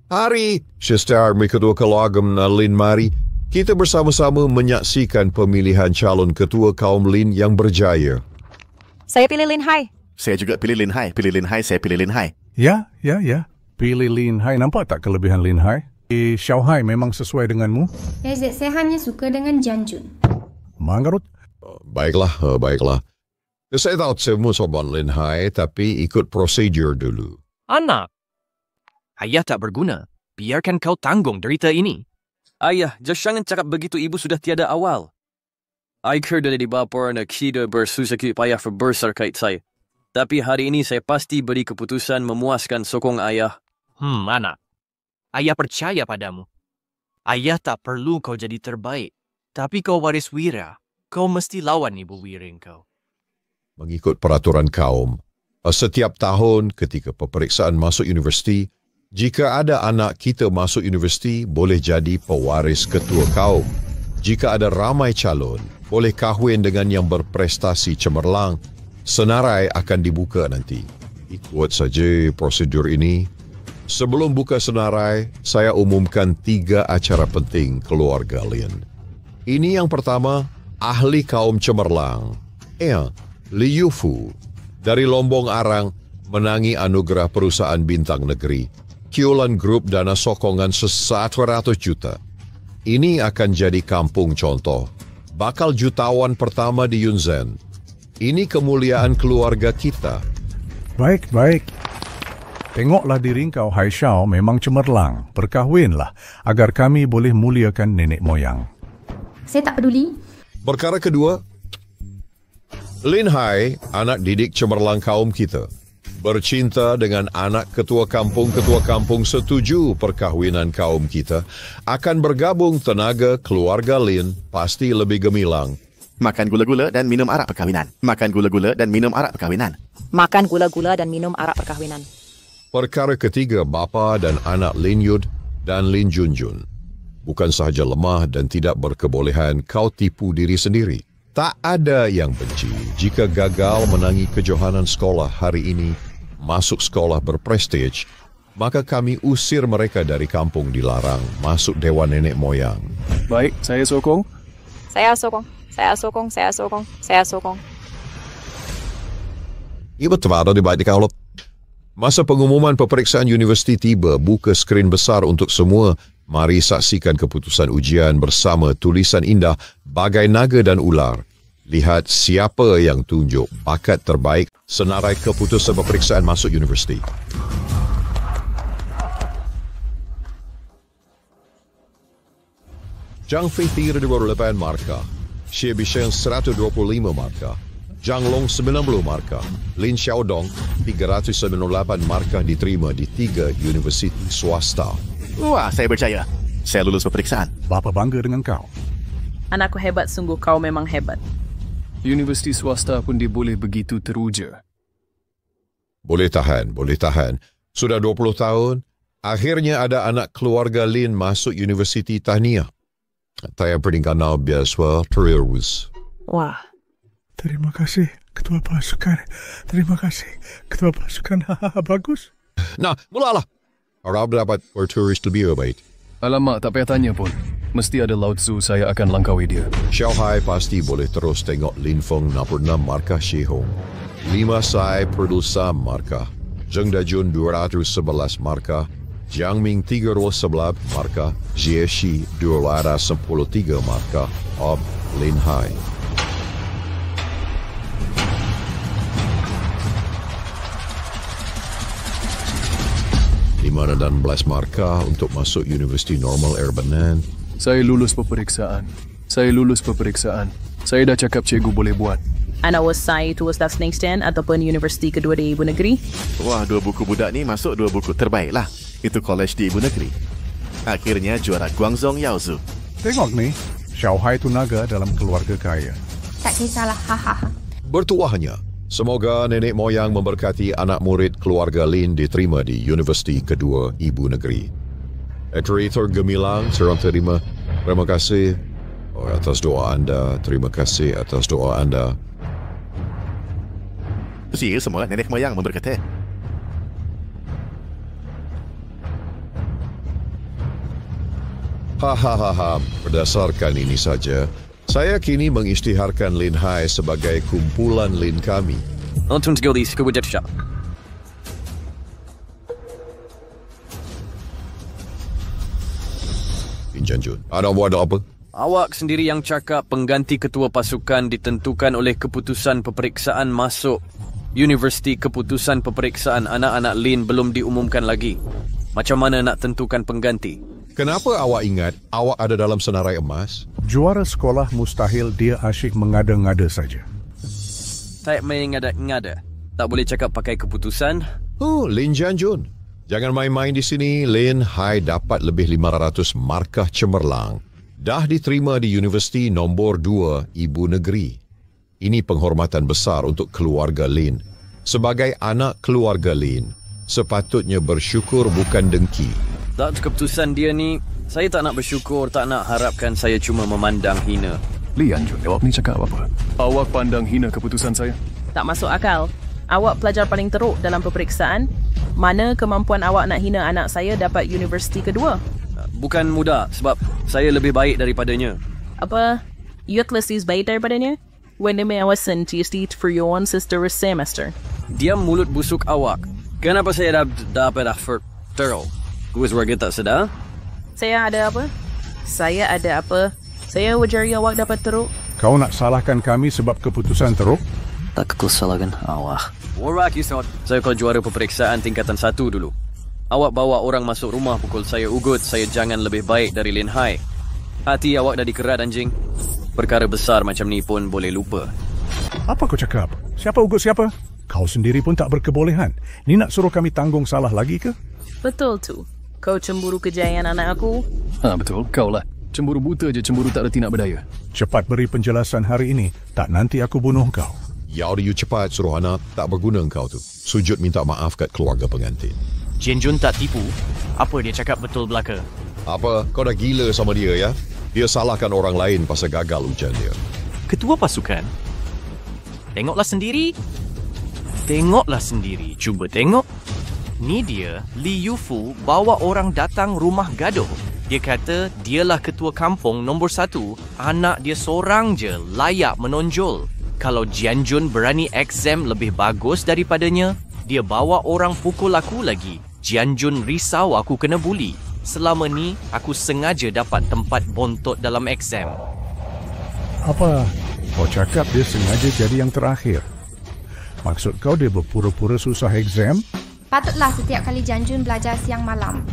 Hari, Sister Ketua Keluarga Lin mari, kita bersama-sama menyaksikan pemilihan calon ketua kaum Lin yang berjaya. Saya pilih Lin Hai. Saya juga pilih Lin Hai. Pilih Lin Hai, saya pilih Lin Hai. Ya. Pilih Lin Hai. Nampak tak kelebihan Lin Hai? Xiao Hai memang sesuai denganmu? Ya, saya hanya suka dengan Jian Jun. Mangarut? Baiklah. Saya tahu semua sobat Lin Hai, tapi ikut prosedur dulu. Anak, ayah tak berguna. Biarkan kau tanggung derita ini. Ayah, jangan cakap begitu, ibu sudah tiada awal. Aiker dari bapa nak kita bersusah payah berbesar kait saya. Tapi hari ini saya pasti beri keputusan memuaskan sokong ayah. Anak. Ayah percaya padamu. Ayah tak perlu kau jadi terbaik. Tapi kau waris wira. Kau mesti lawan ibu wiring kau. Mengikut peraturan kaum, setiap tahun ketika peperiksaan masuk universiti, jika ada anak kita masuk universiti, boleh jadi pewaris ketua kaum. Jika ada ramai calon, boleh kahwin dengan yang berprestasi cemerlang. Senarai akan dibuka nanti. Ikut saja prosedur ini. Sebelum buka senarai, saya umumkan 3 acara penting keluarga Lin. Ini yang pertama, ahli kaum cemerlang. Li Yufu dari Lombong Arang menangi anugerah perusahaan bintang negeri. Kiolan Group dana sokongan 100 juta. Ini akan jadi kampung contoh. Bakal jutawan pertama di Yunzhen. Ini kemuliaan keluarga kita. Baik. Tengoklah diri kau, Hai Xiao, memang cemerlang. Berkahwinlah agar kami boleh muliakan nenek moyang. Saya tak peduli. Perkara kedua, Lin Hai, anak didik cemerlang kaum kita, bercinta dengan anak ketua kampung setuju perkahwinan kaum kita, akan bergabung tenaga keluarga Lin pasti lebih gemilang. Makan gula-gula dan minum arak perkahwinan. Makan gula-gula dan minum arak perkahwinan. Makan gula-gula dan minum arak perkahwinan. Perkara ketiga, bapa dan anak Lin Yud dan Lin Junjun. Bukan sahaja lemah dan tidak berkebolehan kau tipu diri sendiri. Tak ada yang benci jika gagal menangi kejohanan sekolah hari ini, masuk sekolah berprestij, maka kami usir mereka dari kampung dilarang masuk dewan nenek moyang. Baik, saya sokong. Saya sokong. Saya sokong. Saya sokong. Saya sokong. Ia betul di baik di kaulah. Masa pengumuman peperiksaan universiti tiba, buka skrin besar untuk semua. Mari saksikan keputusan ujian bersama tulisan indah bagai naga dan ular. Lihat siapa yang tunjuk bakat terbaik senarai keputusan peperiksaan masuk universiti. Zhang Fei 328 markah, Xie Bisheng 125 markah, Zhang Long 90 markah, Lin Xiaodong 398 markah diterima di 3 universiti swasta. Wah, saya percaya. Saya lulus peperiksaan. Bapa bangga dengan kau. Anakku hebat sungguh, kau memang hebat. Universiti swasta pun dia boleh begitu teruja. Boleh tahan. Sudah 20 tahun, akhirnya ada anak keluarga Lin masuk universiti tahniah. Saya peringkat biasa terus. Wah. Terima kasih, Ketua Pasukan. Terima kasih, Ketua Pasukan. Bagus. Nah, mulalah. Harap dapat berturis lebih baik. Alamak, tak payah tanya pun. Mesti ada Lao Tzu, saya akan langkaui dia. Xiao Hai pasti boleh terus tengok Lin Feng 66 markah Shi Hong. 5 Sai Perdusa markah. Zheng Dajun 211 markah. Jiang Ming 311 markah. Jie Shi 213 markah. Ob Lin Hai. Dan 16 markah untuk masuk Universiti Normal Erbanan. Saya lulus peperiksaan. Saya dah cakap cikgu boleh buat. Anak wasai itu staf Snakestan ataupun universiti kedua di Ibu Negeri. Wah, 2 buku budak ni masuk 2 buku terbaik lah. Itu college di Ibu Negeri. Akhirnya juara Guangzhou Yaozu. Tengok ni, Xiao Hai tu naga dalam keluarga kaya. Tak kisahlah, hahaha. Bertuahnya, semoga nenek moyang memberkati anak murid keluarga Lin diterima di Universiti Kedua Ibu Negeri. Ekstrator gemilang, serang terima. Terima kasih atas doa anda. Terima kasih atas doa anda. Ya, semua nenek moyang memberkati. Hahaha, berdasarkan ini saja, saya kini mengisytiharkan Lin Hai sebagai kumpulan Lin kami. Nonton sekali sekejap siap. Lin Janjun, ada buat apa? Awak sendiri yang cakap pengganti ketua pasukan ditentukan oleh keputusan peperiksaan masuk universiti. Keputusan peperiksaan anak-anak Lin belum diumumkan lagi. Macam mana nak tentukan pengganti? Kenapa awak ingat awak ada dalam senarai emas? Juara sekolah mustahil dia asyik mengada-ngada saja. Saya mengada-ngada. Tak boleh cakap pakai keputusan. Lin Janjun. Jangan main-main di sini. Lin Hai dapat lebih 500 markah cemerlang. Dah diterima di Universiti Nombor 2 Ibu Negeri. Ini penghormatan besar untuk keluarga Lin. Sebagai anak keluarga Lin, sepatutnya bersyukur bukan dengki. Tak, keputusan dia ni, saya tak nak bersyukur, tak nak harapkan, saya cuma memandang hina. Lian Jun, awak ni cakap apa? Awak pandang hina keputusan saya? Tak masuk akal. Awak pelajar paling teruk dalam peperiksaan. Mana kemampuan awak nak hina anak saya dapat universiti kedua? Bukan mudah, sebab saya lebih baik daripadanya. Apa? You at least is baik daripadanya? When they may awasan to state for your own sister semester. Diam mulut busuk awak. Kenapa saya dapat teruk? Kuis warga tak sedar? Saya ada apa? Saya wajari awak dapat teruk. Kau nak salahkan kami sebab keputusan teruk? Tak aku salahkan awak. Warak isot. Saya kau juara peperiksaan tingkatan 1 dulu. Awak bawa orang masuk rumah pukul saya ugut. Saya jangan lebih baik dari Lin Hai. Hati awak dah dikerat, anjing. Perkara besar macam ni pun boleh lupa. Apa kau cakap? Siapa ugut siapa? Kau sendiri pun tak berkebolehan. Ni nak suruh kami tanggung salah lagi ke? Betul tu. Kau cemburu kejayaan anak aku? Betul. Kau lah. Cemburu buta je, cemburu tak reti nak berdaya. Cepat beri penjelasan hari ini. Tak nanti aku bunuh kau. Ya, you cepat suruh anak tak berguna kau tu. Sujud minta maaf kat keluarga pengantin. Jian Jun tak tipu. Apa dia cakap betul belaka? Apa? Kau dah gila sama dia, ya? Dia salahkan orang lain pasal gagal ujian dia. Ketua pasukan? Tengoklah sendiri. Tengoklah sendiri. Cuba tengok. Ni dia, Li Yufu bawa orang datang rumah gaduh. Dia kata dialah ketua kampung nombor 1. Anak dia seorang je layak menonjol. Kalau Jian Jun berani exam lebih bagus daripadanya, dia bawa orang pukul aku lagi. Jian Jun risau aku kena buli. Selama ni, aku sengaja dapat tempat bontot dalam exam. Apa? Kau cakap dia sengaja jadi yang terakhir. Maksud kau dia berpura-pura susah exam? Patutlah setiap kali Jian Jun belajar siang malam.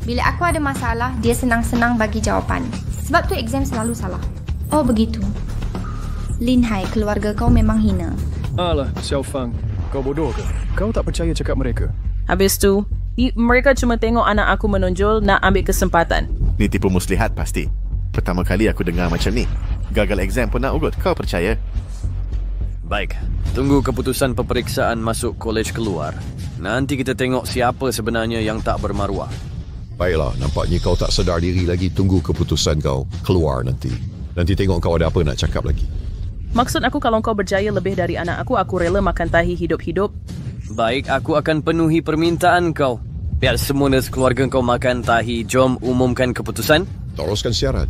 Bila aku ada masalah, dia senang-senang bagi jawapan. Sebab tu exam selalu salah. Oh begitu. Lin Hai, keluarga kau memang hina. Alah, Xiao Fang. Kau bodoh ke? Kau tak percaya cakap mereka? Habis tu, mereka cuma tengok anak aku menonjol nak ambil kesempatan. Ni tipu muslihat pasti. Pertama kali aku dengar macam ni. Gagal exam pun nak ugut. Kau percaya? Baik, tunggu keputusan peperiksaan masuk kolej keluar. Nanti kita tengok siapa sebenarnya yang tak bermaruah. Baiklah, nampaknya kau tak sedar diri lagi. Tunggu keputusan kau keluar nanti. Nanti tengok kau ada apa nak cakap lagi. Maksud aku kalau kau berjaya lebih dari anak aku rela makan tahi hidup-hidup. Baik, aku akan penuhi permintaan kau. Biar semua keluarga kau makan tahi. Jom umumkan keputusan. Teruskan siaran.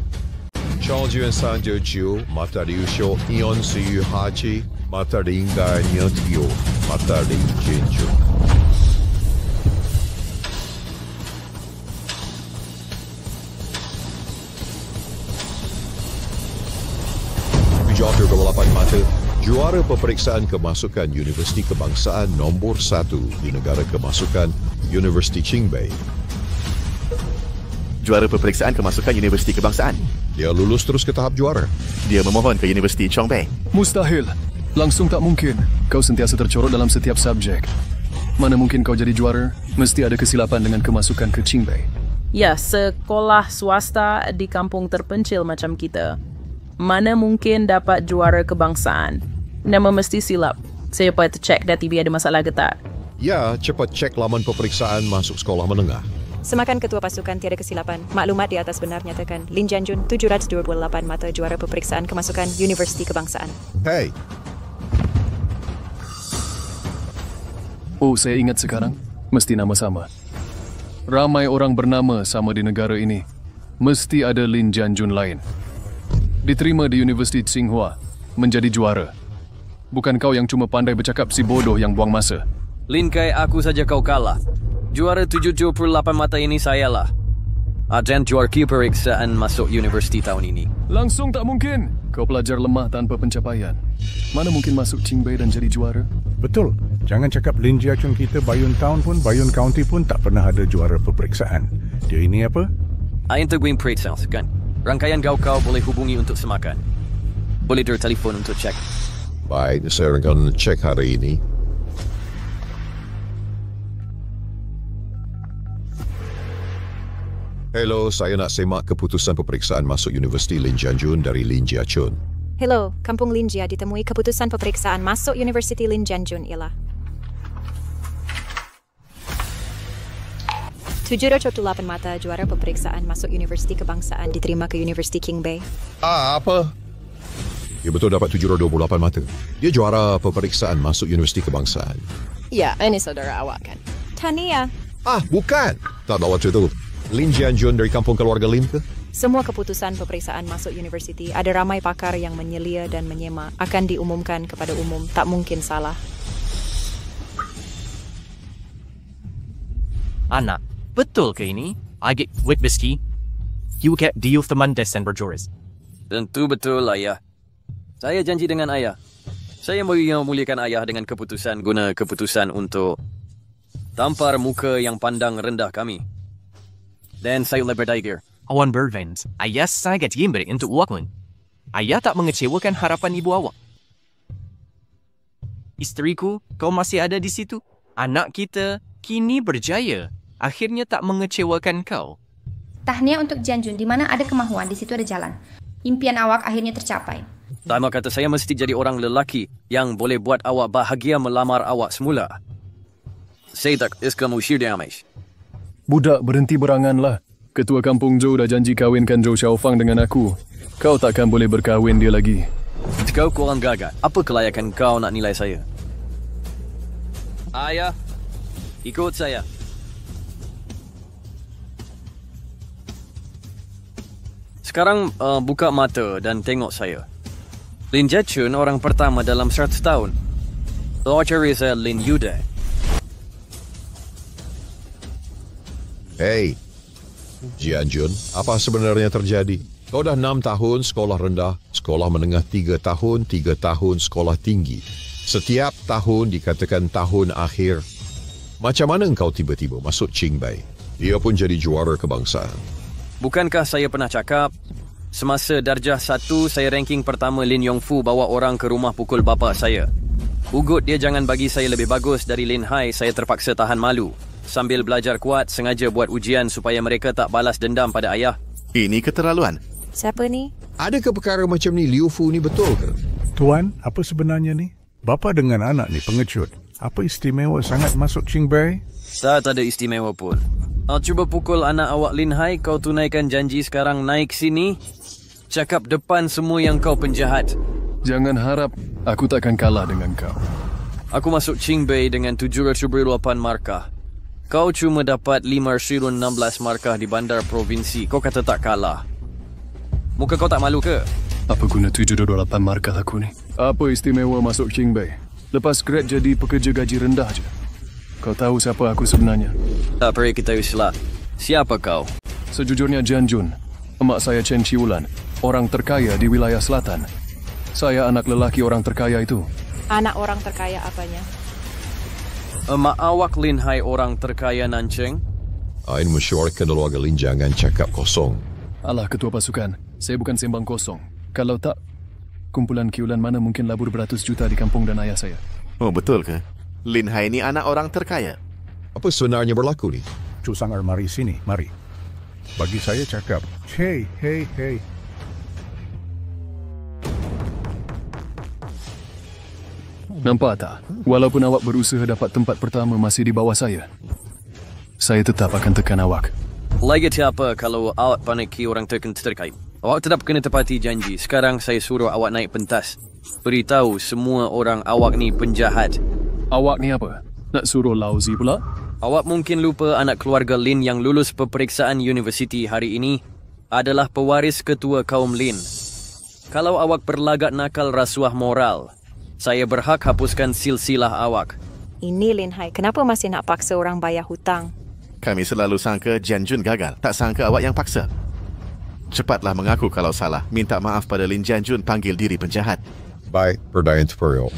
超卷三九九，马达优秀，yon siu haji，马达应该牛丢，马达零卷九。Tujuh mata, juara peperiksaan kemasukan Universiti Kebangsaan nombor 1 di negara kemasukan Universiti Qingbei. Juara peperiksaan kemasukan Universiti Kebangsaan. Dia lulus terus ke tahap juara. Dia memohon ke Universiti Chongbei. Mustahil. Langsung tak mungkin. Kau sentiasa tercorot dalam setiap subjek. Mana mungkin kau jadi juara? Mesti ada kesilapan dengan kemasukan ke Qingbei. Ya, sekolah swasta di kampung terpencil macam kita. Mana mungkin dapat juara kebangsaan? Nama mesti silap. Saya perlu cek dah TV ada masalah ke tak? Ya, cepat cek laman peperiksaan masuk sekolah menengah. Semakan ketua pasukan tiada kesilapan. Maklumat di atas benar nyatakan Lin Jian Jun 728 mata juara peperiksaan kemasukan Universiti Kebangsaan. Hey. Oh, saya ingat sekarang. Mesti nama sama. Ramai orang bernama sama di negara ini. Mesti ada Lin Jian Jun lain. Diterima di Universiti Tsinghua. Menjadi juara. Bukan kau yang cuma pandai bercakap si bodoh yang buang masa. Lin Kai, aku saja kau kalah. Juara 728 mata ini sayalah. Dan juara peperiksaan masuk universiti tahun ini. Langsung tak mungkin. Kau pelajar lemah tanpa pencapaian. Mana mungkin masuk Qingbei dan jadi juara? Betul. Jangan cakap Lin Jia Chun kita Bayun Town pun, Bayun County pun tak pernah ada juara peperiksaan. Dia ini apa? Untuk wing parade sales, kan? Rangkaian kau boleh hubungi untuk semakan. Boleh telefon untuk cek. Baik, saya akan cek hari ini. Hello, saya nak semak keputusan peperiksaan masuk Universiti Lin Jian Jun dari Lin Jia Chun. Hello, Kampung Lin Jia ditemui keputusan peperiksaan masuk Universiti Lin Jian Jun ialah 728 mata juara peperiksaan masuk Universiti Kebangsaan diterima ke Universiti Qingbei. Apa? Dia betul dapat 728 mata. Dia juara peperiksaan masuk Universiti Kebangsaan. Ya, ini saudara awak kan? Tahniah. Bukan. Tak tahu waktu itu. Lin Jian Jun dari kampung keluarga Lim ke? Semua keputusan peperiksaan masuk universiti ada ramai pakar yang menyelia dan menyema akan diumumkan kepada umum. Tak mungkin salah. Anak, betul ke ini? Agak Whitbisky? You get deal teman Desember Joris. Tentu betul, ayah. Saya janji dengan ayah. Saya memuliakan ayah dengan keputusan guna keputusan untuk tampar muka yang pandang rendah kami. Dan saya berdaya. Awan Bervens, ayah sangat gembira untuk Wakun. Ayah tak mengecewakan harapan ibu awak. Isteriku, kau masih ada di situ? Anak kita kini berjaya. Akhirnya tak mengecewakan kau. Tahniah untuk Jianjun, di mana ada kemahuan, di situ ada jalan. Impian awak akhirnya tercapai. Lama kata saya mesti jadi orang lelaki yang boleh buat awak bahagia melamar awak semula. Saya tak kamu damage. Budak, berhenti beranganlah. Ketua Kampung Zhou dah janji kahwinkan Zhou Xiaofang dengan aku. Kau takkan boleh berkahwin dia lagi. Kau kurang gagah. Apa kelayakan kau nak nilai saya? Ayah, ikut saya. Sekarang buka mata dan tengok saya. Lin Jianjun orang pertama dalam 100 tahun. Lord Reza Lin Yude. Hey, Jianjun, apa sebenarnya terjadi? Kau dah 6 tahun sekolah rendah, sekolah menengah 3 tahun, 3 tahun sekolah tinggi. Setiap tahun dikatakan tahun akhir. Macam mana engkau tiba-tiba masuk Qingbei? Dia pun jadi juara kebangsaan. Bukankah saya pernah cakap, semasa darjah 1 saya ranking pertama Lin Yongfu bawa orang ke rumah pukul bapa saya. Ugut dia jangan bagi saya lebih bagus dari Lin Hai, saya terpaksa tahan malu. Sambil belajar kuat, sengaja buat ujian supaya mereka tak balas dendam pada ayah. Ini keterlaluan. Siapa ni? Adakah perkara macam ni Liu Fu ni betul ke? Tuan, apa sebenarnya ni? Bapa dengan anak ni pengecut. Apa istimewa sangat masuk Qingbei? Tak ada istimewa pun. Cuba pukul anak awak Lin Hai, kau tunaikan janji sekarang naik sini. Cakap depan semua yang kau penjahat. Jangan harap aku takkan kalah dengan kau. Aku masuk Qingbei dengan 708 markah. Kau cuma dapat 516 markah di bandar provinsi. Kau kata tak kalah. Muka kau tak malu ke? Apa guna 728 markah aku ni? Apa istimewa masuk Qingbei? Lepas grad jadi pekerja gaji rendah je. Kau tahu siapa aku sebenarnya? Tak perlu kita uslah. Siapa kau? Sejujurnya Jianjun. Emak saya Chen Chiulan. Orang terkaya di wilayah selatan. Saya anak lelaki orang terkaya itu. Anak orang terkaya apanya? Emak awak Lin Hai orang terkaya Nancheng? Ain mesyuarakan keluarga Lin jangan cakap kosong. Alah, ketua pasukan. Saya bukan sembang kosong. Kalau tak, kumpulan kiulan mana mungkin labur beratus juta di kampung dan ayah saya. Oh, betul ke? Lin Hai ni anak orang terkaya. Apa sebenarnya berlaku ni? Cusang mari sini, mari. Bagi saya cakap, hey. Nampak tak? Walaupun awak berusaha dapat tempat pertama masih di bawah saya tetap akan tekan awak. Lagi siapa kalau awak paniki orang terkait? Awak tetap kena tepati janji. Sekarang saya suruh awak naik pentas. Beritahu semua orang awak ni penjahat. Awak ni apa? Nak suruh lauzi pula? Awak mungkin lupa anak keluarga Lin yang lulus peperiksaan universiti hari ini adalah pewaris ketua kaum Lin. Kalau awak berlagak nakal rasuah moral, saya berhak hapuskan silsilah awak. Ini Lin Hai, kenapa masih nak paksa orang bayar hutang? Kami selalu sangka Jianjun gagal. Tak sangka awak yang paksa. Cepatlah mengaku kalau salah. Minta maaf pada Lin Jianjun, panggil diri penjahat. Baik, Perdana Imperial.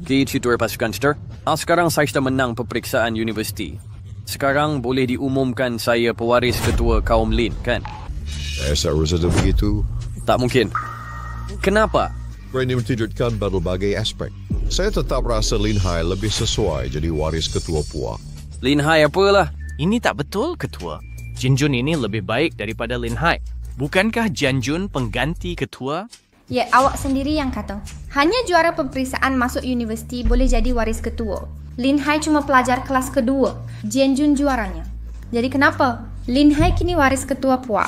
Ketua pasukan Star. Sekarang saya sudah menang peperiksaan universiti. Sekarang boleh diumumkan saya pewaris ketua kaum Lin, kan? Saya rasa begitu. Tak mungkin. Kenapa? Kerana mentidurkan berbagai aspek. Saya tetap rasa Lin Hai lebih sesuai jadi waris ketua puak. Lin Hai apalah? Ini tak betul, ketua. Jianjun ini lebih baik daripada Lin Hai. Bukankah Jianjun pengganti ketua? Ya, awak sendiri yang kata. Hanya juara peperiksaan masuk universiti boleh jadi waris ketua. Lin Hai cuma pelajar kelas kedua. Jianjun juaranya. Jadi kenapa? Lin Hai kini waris ketua puak.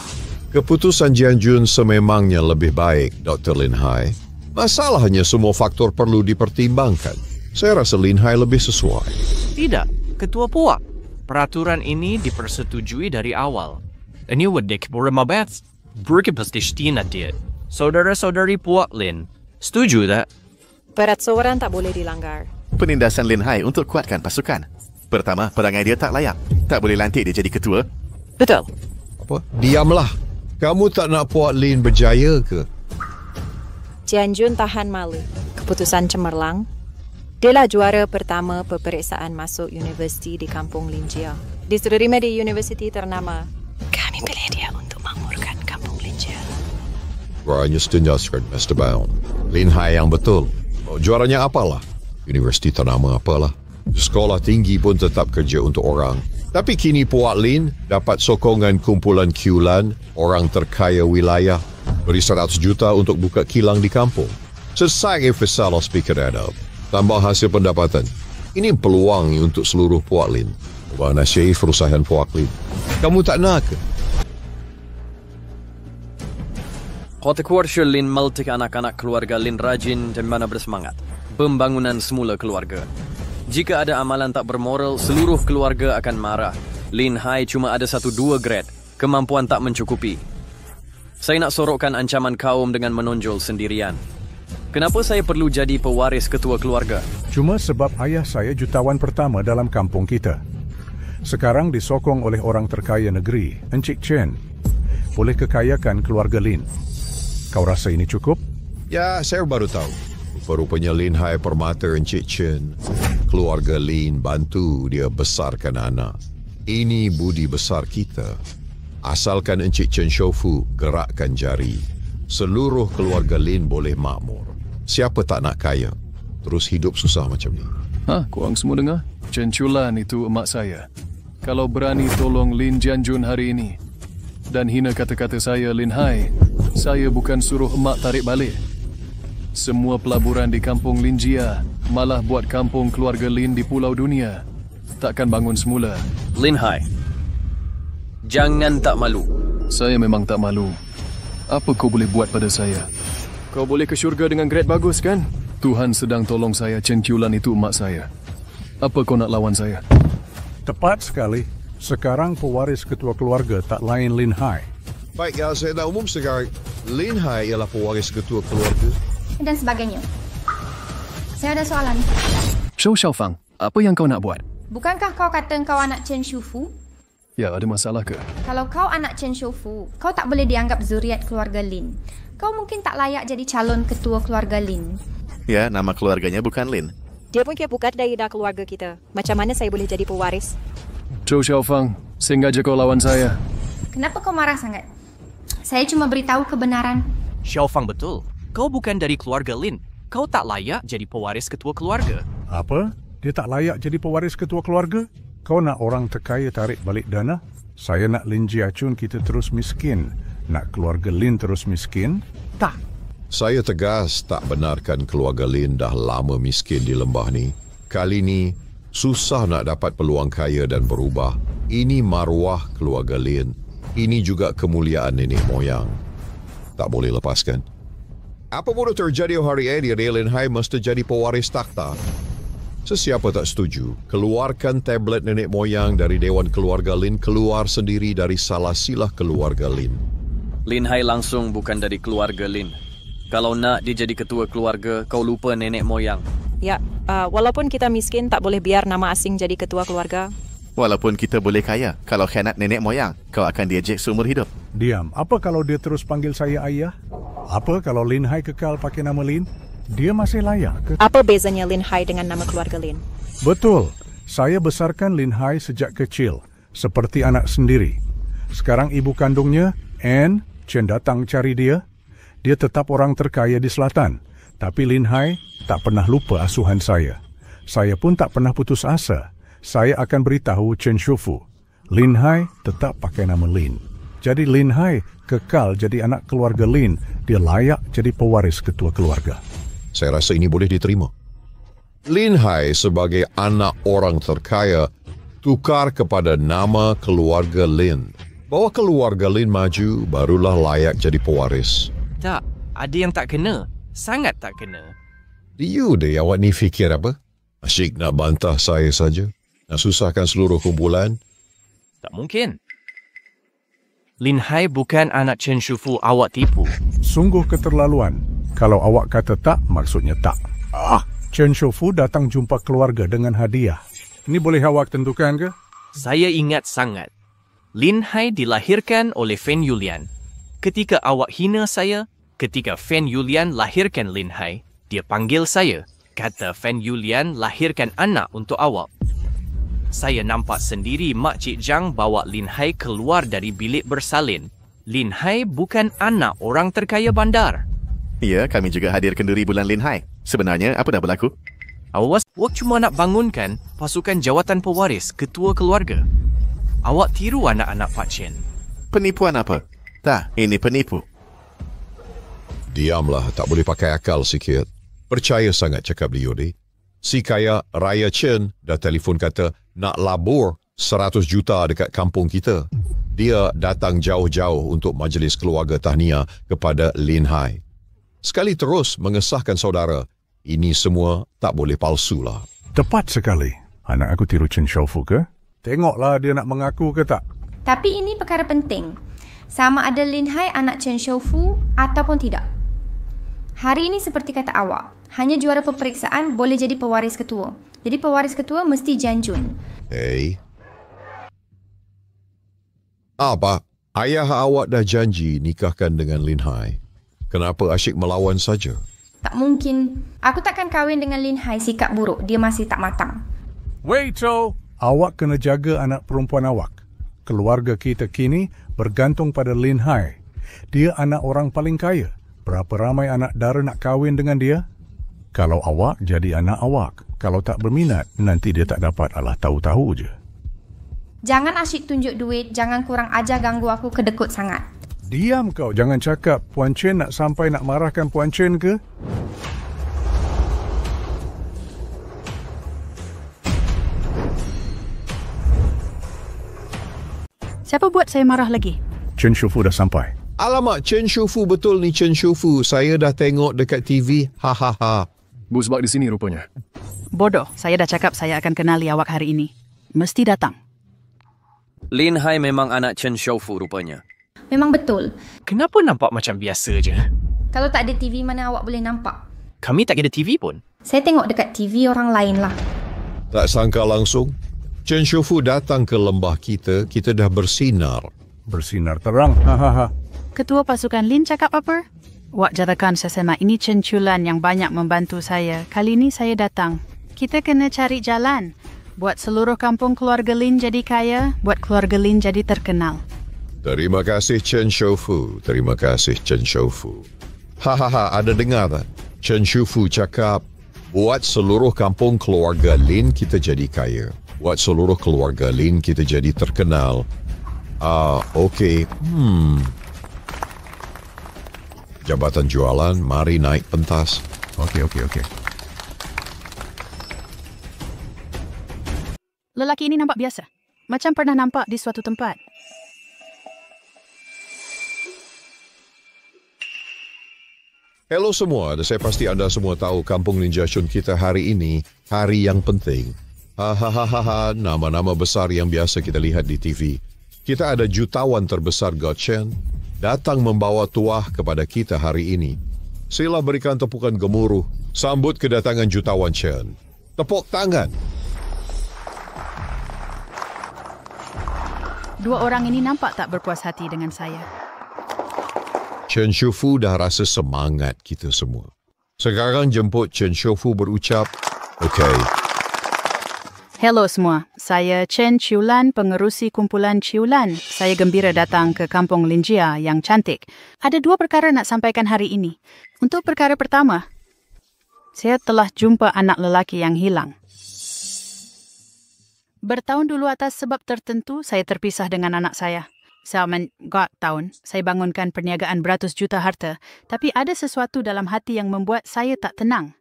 Keputusan Jianjun sememangnya lebih baik, Dr. Lin Hai. Masalahnya semua faktor perlu dipertimbangkan. Saya rasa Lin Hai lebih sesuai. Tidak, ketua puak. Peraturan ini dipersetujui dari awal. Ini wadik bermabat. Berkepastistina dia. Saudara-saudari puak Lin. Setuju tak? Peraturan tak boleh dilanggar. Penindasan Lin Hai untuk kuatkan pasukan. Pertama, perangai dia tak layak. Tak boleh lantik dia jadi ketua. Betul. Apa? Diamlah. Kamu tak nak puak Lin berjaya ke? Jianjun tahan malu. Keputusan cemerlang. Dialah juara pertama peperiksaan masuk universiti di kampung Linjia. Diterima di universiti ternama pilih dia untuk makmurkan kampung Linjia. Juaranya setinjaskan, Mr. Bound. Lin Hai yang betul. Juaranya apalah? Universiti ternama apalah. Sekolah tinggi pun tetap kerja untuk orang. Tapi kini Puak Lin dapat sokongan kumpulan Qlan, orang terkaya wilayah. Beri 100 juta untuk buka kilang di kampung. Selesai Faisal Speaker Adab. Tambah hasil pendapatan. Ini peluang untuk seluruh Puak Lin. Ubah nasib perusahaan Puak Lin. Kamu tak nak ke? Kota Kuarsha Lin meltik anak-anak keluarga Lin rajin dan mana bersemangat. Pembangunan semula keluarga. Jika ada amalan tak bermoral, seluruh keluarga akan marah. Lin Hai cuma ada 1-2 grade. Kemampuan tak mencukupi. Saya nak sorokkan ancaman kaum dengan menonjol sendirian. Kenapa saya perlu jadi pewaris ketua keluarga? Cuma sebab ayah saya jutawan pertama dalam kampung kita. Sekarang disokong oleh orang terkaya negeri, Encik Chen. Boleh kekayakan keluarga Lin. Kau rasa ini cukup? Ya, saya baru tahu. Rupanya Lin Hai permata Encik Chen. Keluarga Lin bantu dia besarkan anak. Ini budi besar kita. Asalkan Encik Chen Shofu gerakkan jari, seluruh keluarga Lin boleh makmur. Siapa tak nak kaya? Terus hidup susah macam ni. Korang semua dengar? Chen Chulan itu emak saya. Kalau berani tolong Lin Jianjun hari ini dan hina kata-kata saya Lin Hai, saya bukan suruh emak tarik balik. Semua pelaburan di kampung Linjia malah buat kampung keluarga Lin di Pulau Dunia. Takkan bangun semula. Lin Hai, jangan tak malu. Saya memang tak malu. Apa kau boleh buat pada saya? Kau boleh ke syurga dengan grade bagus kan? Tuhan sedang tolong saya. Chen Qiulan itu emak saya. Apa kau nak lawan saya? Tepat sekali. Sekarang pewaris ketua keluarga tak lain Lin Hai. Baik, ya, saya dah umum sekarang. Lin Hai ialah pewaris ketua keluarga. Dan sebagainya. Saya ada soalan. Shou Xiaofang, apa yang kau nak buat? Bukankah kau kata kau anak Chen Shufu? Ya, ada masalah ke? Kalau kau anak Chen Shufu, kau tak boleh dianggap zuriat keluarga Lin. Kau mungkin tak layak jadi calon ketua keluarga Lin. Ya, nama keluarganya bukan Lin. Dia pun bukan dari keluarga kita. Macam mana saya boleh jadi pewaris? Shou Xiaofang, sengaja kau lawan saya. Kenapa kau marah sangat? Saya cuma beritahu kebenaran. Xiaofang betul. Kau bukan dari keluarga Lin. Kau tak layak jadi pewaris ketua keluarga. Apa? Dia tak layak jadi pewaris ketua keluarga? Kau nak orang terkaya tarik balik dana? Saya nak Lin Jiachun kita terus miskin. Nak keluarga Lin terus miskin? Tak. Saya tegas tak benarkan keluarga Lin dah lama miskin di lembah ni. Kali ni, susah nak dapat peluang kaya dan berubah. Ini maruah keluarga Lin. Ini juga kemuliaan nenek moyang. Tak boleh lepaskan. Apa pun terjadi hari ini, Lin Hai mesti jadi pewaris takhta. Sesiapa tak setuju, keluarkan tablet nenek moyang dari Dewan Keluarga Lin, keluar sendiri dari salah silah keluarga Lin. Lin Hai langsung bukan dari keluarga Lin. Kalau nak dia jadi ketua keluarga, kau lupa nenek moyang. Ya, walaupun kita miskin, tak boleh biar nama asing jadi ketua keluarga. Walaupun kita boleh kaya, kalau khianat nenek moyang, kau akan diejek seumur hidup. Diam. Apa kalau dia terus panggil saya ayah? Apa kalau Lin Hai kekal pakai nama Lin? Dia masih layak ke? Apa bezanya Lin Hai dengan nama keluarga Lin? Betul. Saya besarkan Lin Hai sejak kecil, seperti anak sendiri. Sekarang ibu kandungnya, Anne, Chen datang cari dia. Dia tetap orang terkaya di selatan. Tapi Lin Hai tak pernah lupa asuhan saya. Saya pun tak pernah putus asa. Saya akan beritahu Chen Shufu. Lin Hai tetap pakai nama Lin. Jadi Lin Hai kekal jadi anak keluarga Lin. Dia layak jadi pewaris ketua keluarga. Saya rasa ini boleh diterima. Lin Hai sebagai anak orang terkaya tukar kepada nama keluarga Lin. Bawa keluarga Lin maju, barulah layak jadi pewaris. Tak, ada yang tak kena. Sangat tak kena. You deh awak ni fikir apa? Asyik nak bantah saya saja? Nak susahkan seluruh kumpulan? Tak mungkin. Lin Hai bukan anak Chen Shufu awak tipu. Sungguh keterlaluan. Kalau awak kata tak, maksudnya tak. Chen Shufu datang jumpa keluarga dengan hadiah. Ini boleh awak tentukan ke? Saya ingat sangat. Lin Hai dilahirkan oleh Fen Yulian. Ketika awak hina saya, ketika Fen Yulian lahirkan Lin Hai, dia panggil saya. Kata Fen Yulian lahirkan anak untuk awak. saya nampak sendiri Mak Cik Zhang bawa Lin Hai keluar dari bilik bersalin. Lin Hai bukan anak orang terkaya bandar. Ya, kami juga hadir kenduri bulan Lin Hai. Sebenarnya, apa dah berlaku? Awas, awak cuma nak bangunkan pasukan jawatan pewaris ketua keluarga. Awak tiru anak-anak Pak Chen. Penipuan apa? Tak, ini penipu. Diamlah, tak boleh pakai akal sikit. Percaya sangat cakap Leo ni. Si kaya Raya Chen dah telefon kata nak labur 100 juta dekat kampung kita. Dia datang jauh-jauh untuk majlis keluarga tahniah kepada Lin Hai. Sekali terus mengesahkan saudara, ini semua tak boleh palsu lah. Tepat sekali. Anak aku tiru Chen Xiaofu ke? Tengoklah dia nak mengaku ke tak. Tapi ini perkara penting. Sama ada Lin Hai anak Chen Xiaofu ataupun tidak. Hari ini seperti kata awak, hanya juara peperiksaan boleh jadi pewaris ketua. Jadi pewaris ketua mesti Jian Jun. Hey. Apa? Ayah awak dah janji nikahkan dengan Lin Hai. Kenapa asyik melawan saja? Tak mungkin. Aku takkan kahwin dengan Lin Hai sikap buruk. Dia masih tak matang. Wait, so. Awak kena jaga anak perempuan awak. Keluarga kita kini bergantung pada Lin Hai. Dia anak orang paling kaya. Berapa ramai anak dara nak kahwin dengan dia? Kalau awak jadi anak awak. Kalau tak berminat, nanti dia tak dapat, alah tahu-tahu je. Jangan asyik tunjuk duit. Jangan kurang ajar ganggu aku kedekut sangat. Diam kau, jangan cakap. Puan Chen nak sampai nak marahkan Puan Chen ke? Siapa buat saya marah lagi? Chen Xiaofu dah sampai. Alamak, Chen Xiaofu betul ni Chen Xiaofu. Saya dah tengok dekat TV. Hahaha. Bos bak di sini rupanya. Bodoh, saya dah cakap saya akan kenali awak hari ini. Mesti datang. Lin Hai memang anak Chen Xiaofu rupanya. Memang betul. Kenapa nampak macam biasa je? Kalau tak ada TV, mana awak boleh nampak? Kami tak ada TV pun. Saya tengok dekat TV orang lain lah. Tak sangka langsung. Chen Xiaofu datang ke lembah kita dah bersinar. Bersinar terang. Hahaha. Ketua pasukan Lin cakap apa? Wak jarakan sesama ini Chen Chulan yang banyak membantu saya. Kali ini saya datang. Kita kena cari jalan. Buat seluruh kampung keluarga Lin jadi kaya. Buat keluarga Lin jadi terkenal. Terima kasih Chen Xiaofu. Terima kasih Chen Xiaofu. Hahaha, ada dengar tak? Chen Xiaofu cakap, buat seluruh kampung keluarga Lin kita jadi kaya. Buat seluruh keluarga Lin kita jadi terkenal. Okey. Jabatan jualan, mari naik pentas. Okey. Lelaki ini nampak biasa. Macam pernah nampak di suatu tempat. Hello semua, saya pasti anda semua tahu Kampung Ninja Shun kita hari ini, hari yang penting. Hahaha, nama-nama besar yang biasa kita lihat di TV. Kita ada jutawan terbesar God Chen datang membawa tuah kepada kita hari ini. Sila berikan tepukan gemuruh, sambut kedatangan jutawan Chen. Tepuk tangan. Dua orang ini nampak tak berpuas hati dengan saya. Chen Xiaofu dah rasa semangat kita semua. Sekarang jemput Chen Xiaofu berucap, okey. Hello semua, saya Chen Chulan, pengerusi kumpulan Chulan. Saya gembira datang ke kampung Linjia yang cantik. Ada dua perkara nak sampaikan hari ini. Untuk perkara pertama, saya telah jumpa anak lelaki yang hilang. Bertahun dulu atas sebab tertentu, saya terpisah dengan anak saya. Selama tahun, saya bangunkan perniagaan beratus juta harta, tapi ada sesuatu dalam hati yang membuat saya tak tenang.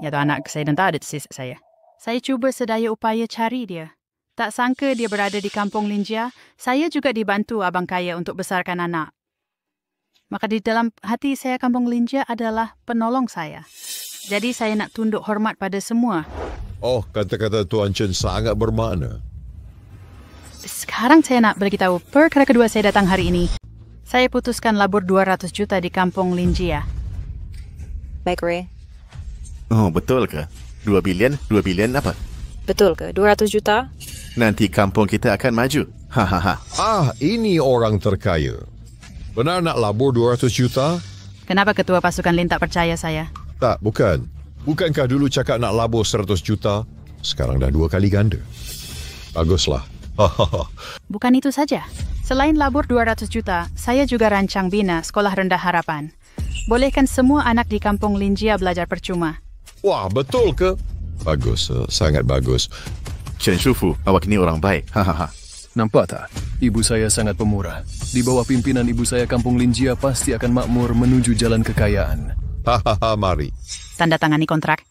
Iaitu anak saya dan tak ada sisa saya. Saya cuba sedaya upaya cari dia. Tak sangka dia berada di kampung Linjia. Saya juga dibantu abang kaya untuk besarkan anak. Maka di dalam hati saya, kampung Linjia adalah penolong saya. Jadi saya nak tunduk hormat pada semua. Oh, kata-kata Tuan Chen sangat bermakna. Sekarang saya nak beritahu perkara kedua saya datang hari ini. Saya putuskan labur 200 juta di kampung Linjia. Baik, Ray. Oh, betul ke? 2 bilion apa? Betul ke? 200 juta? Nanti kampung kita akan maju. Hahaha. Ini orang terkaya. Benar nak labur 200 juta? Kenapa ketua pasukan Lin tak percaya saya? Tak, bukan. Bukankah dulu cakap nak labur 100 juta? Sekarang dah 2 kali ganda. Baguslah. Bukan itu saja. Selain labur 200 juta, saya juga rancang bina Sekolah Rendah Harapan. Bolehkan semua anak di kampung Linjia belajar percuma. Wah, betul ke? Bagus, sangat bagus. Chen Shufu, awak ni orang baik. Nampak tak? Ibu saya sangat pemurah. Di bawah pimpinan ibu saya, kampung Linjia pasti akan makmur menuju jalan kekayaan. Mari. Tanda tangani kontrak.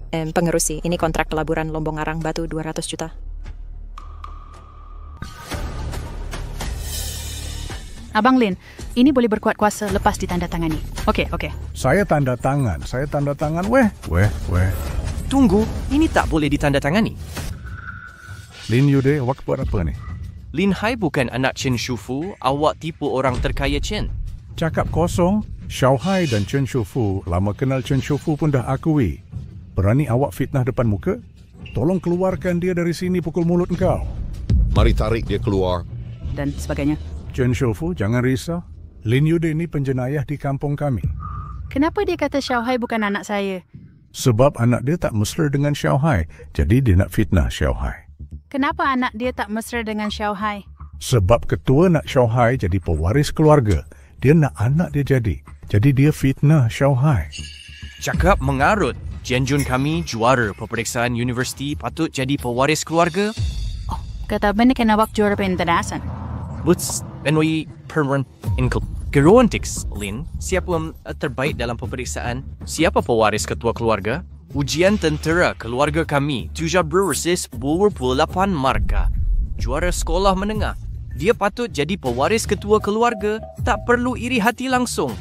Pengerusi, ini kontrak pelaburan Lombong Arang Batu 200 juta. Abang Lin, ini boleh berkuat kuasa lepas ditandatangani. Okey. Saya tanda tangan. Weh. Tunggu, ini tak boleh ditandatangani. Lin Yude, awak buat apa ni? Lin Hai bukan anak Chen Shufu, awak tipu orang terkaya Chen. Cakap kosong. Xiao Hai dan Chen Shufu, lama kenal Chen Shufu pun dah akui. Berani awak fitnah depan muka? Tolong keluarkan dia dari sini, pukul mulut engkau. Mari tarik dia keluar. Dan sebagainya. Chen Shufu, jangan risau. Lin Yude ini penjenayah di kampung kami. Kenapa dia kata Xiao Hai bukan anak saya? Sebab anak dia tak mesra dengan Xiao Hai, jadi dia nak fitnah Xiao Hai. Kenapa anak dia tak mesra dengan Xiao Hai? Sebab ketua nak Xiao Hai jadi pewaris keluarga. Dia nak anak dia jadi dia fitnah Xiao Hai. Cakap mengarut. Jianjun kami juara peperiksaan universiti patut jadi pewaris keluarga. Kata benar kena awak juara pentenasan. Buts NYI Permanent Incl. Gerontix, Lin, siapa terbaik dalam peperiksaan? Siapa pewaris ketua keluarga? Ujian tentera keluarga kami 17.88 markah. Juara sekolah menengah. Dia patut jadi pewaris ketua keluarga, tak perlu iri hati langsung.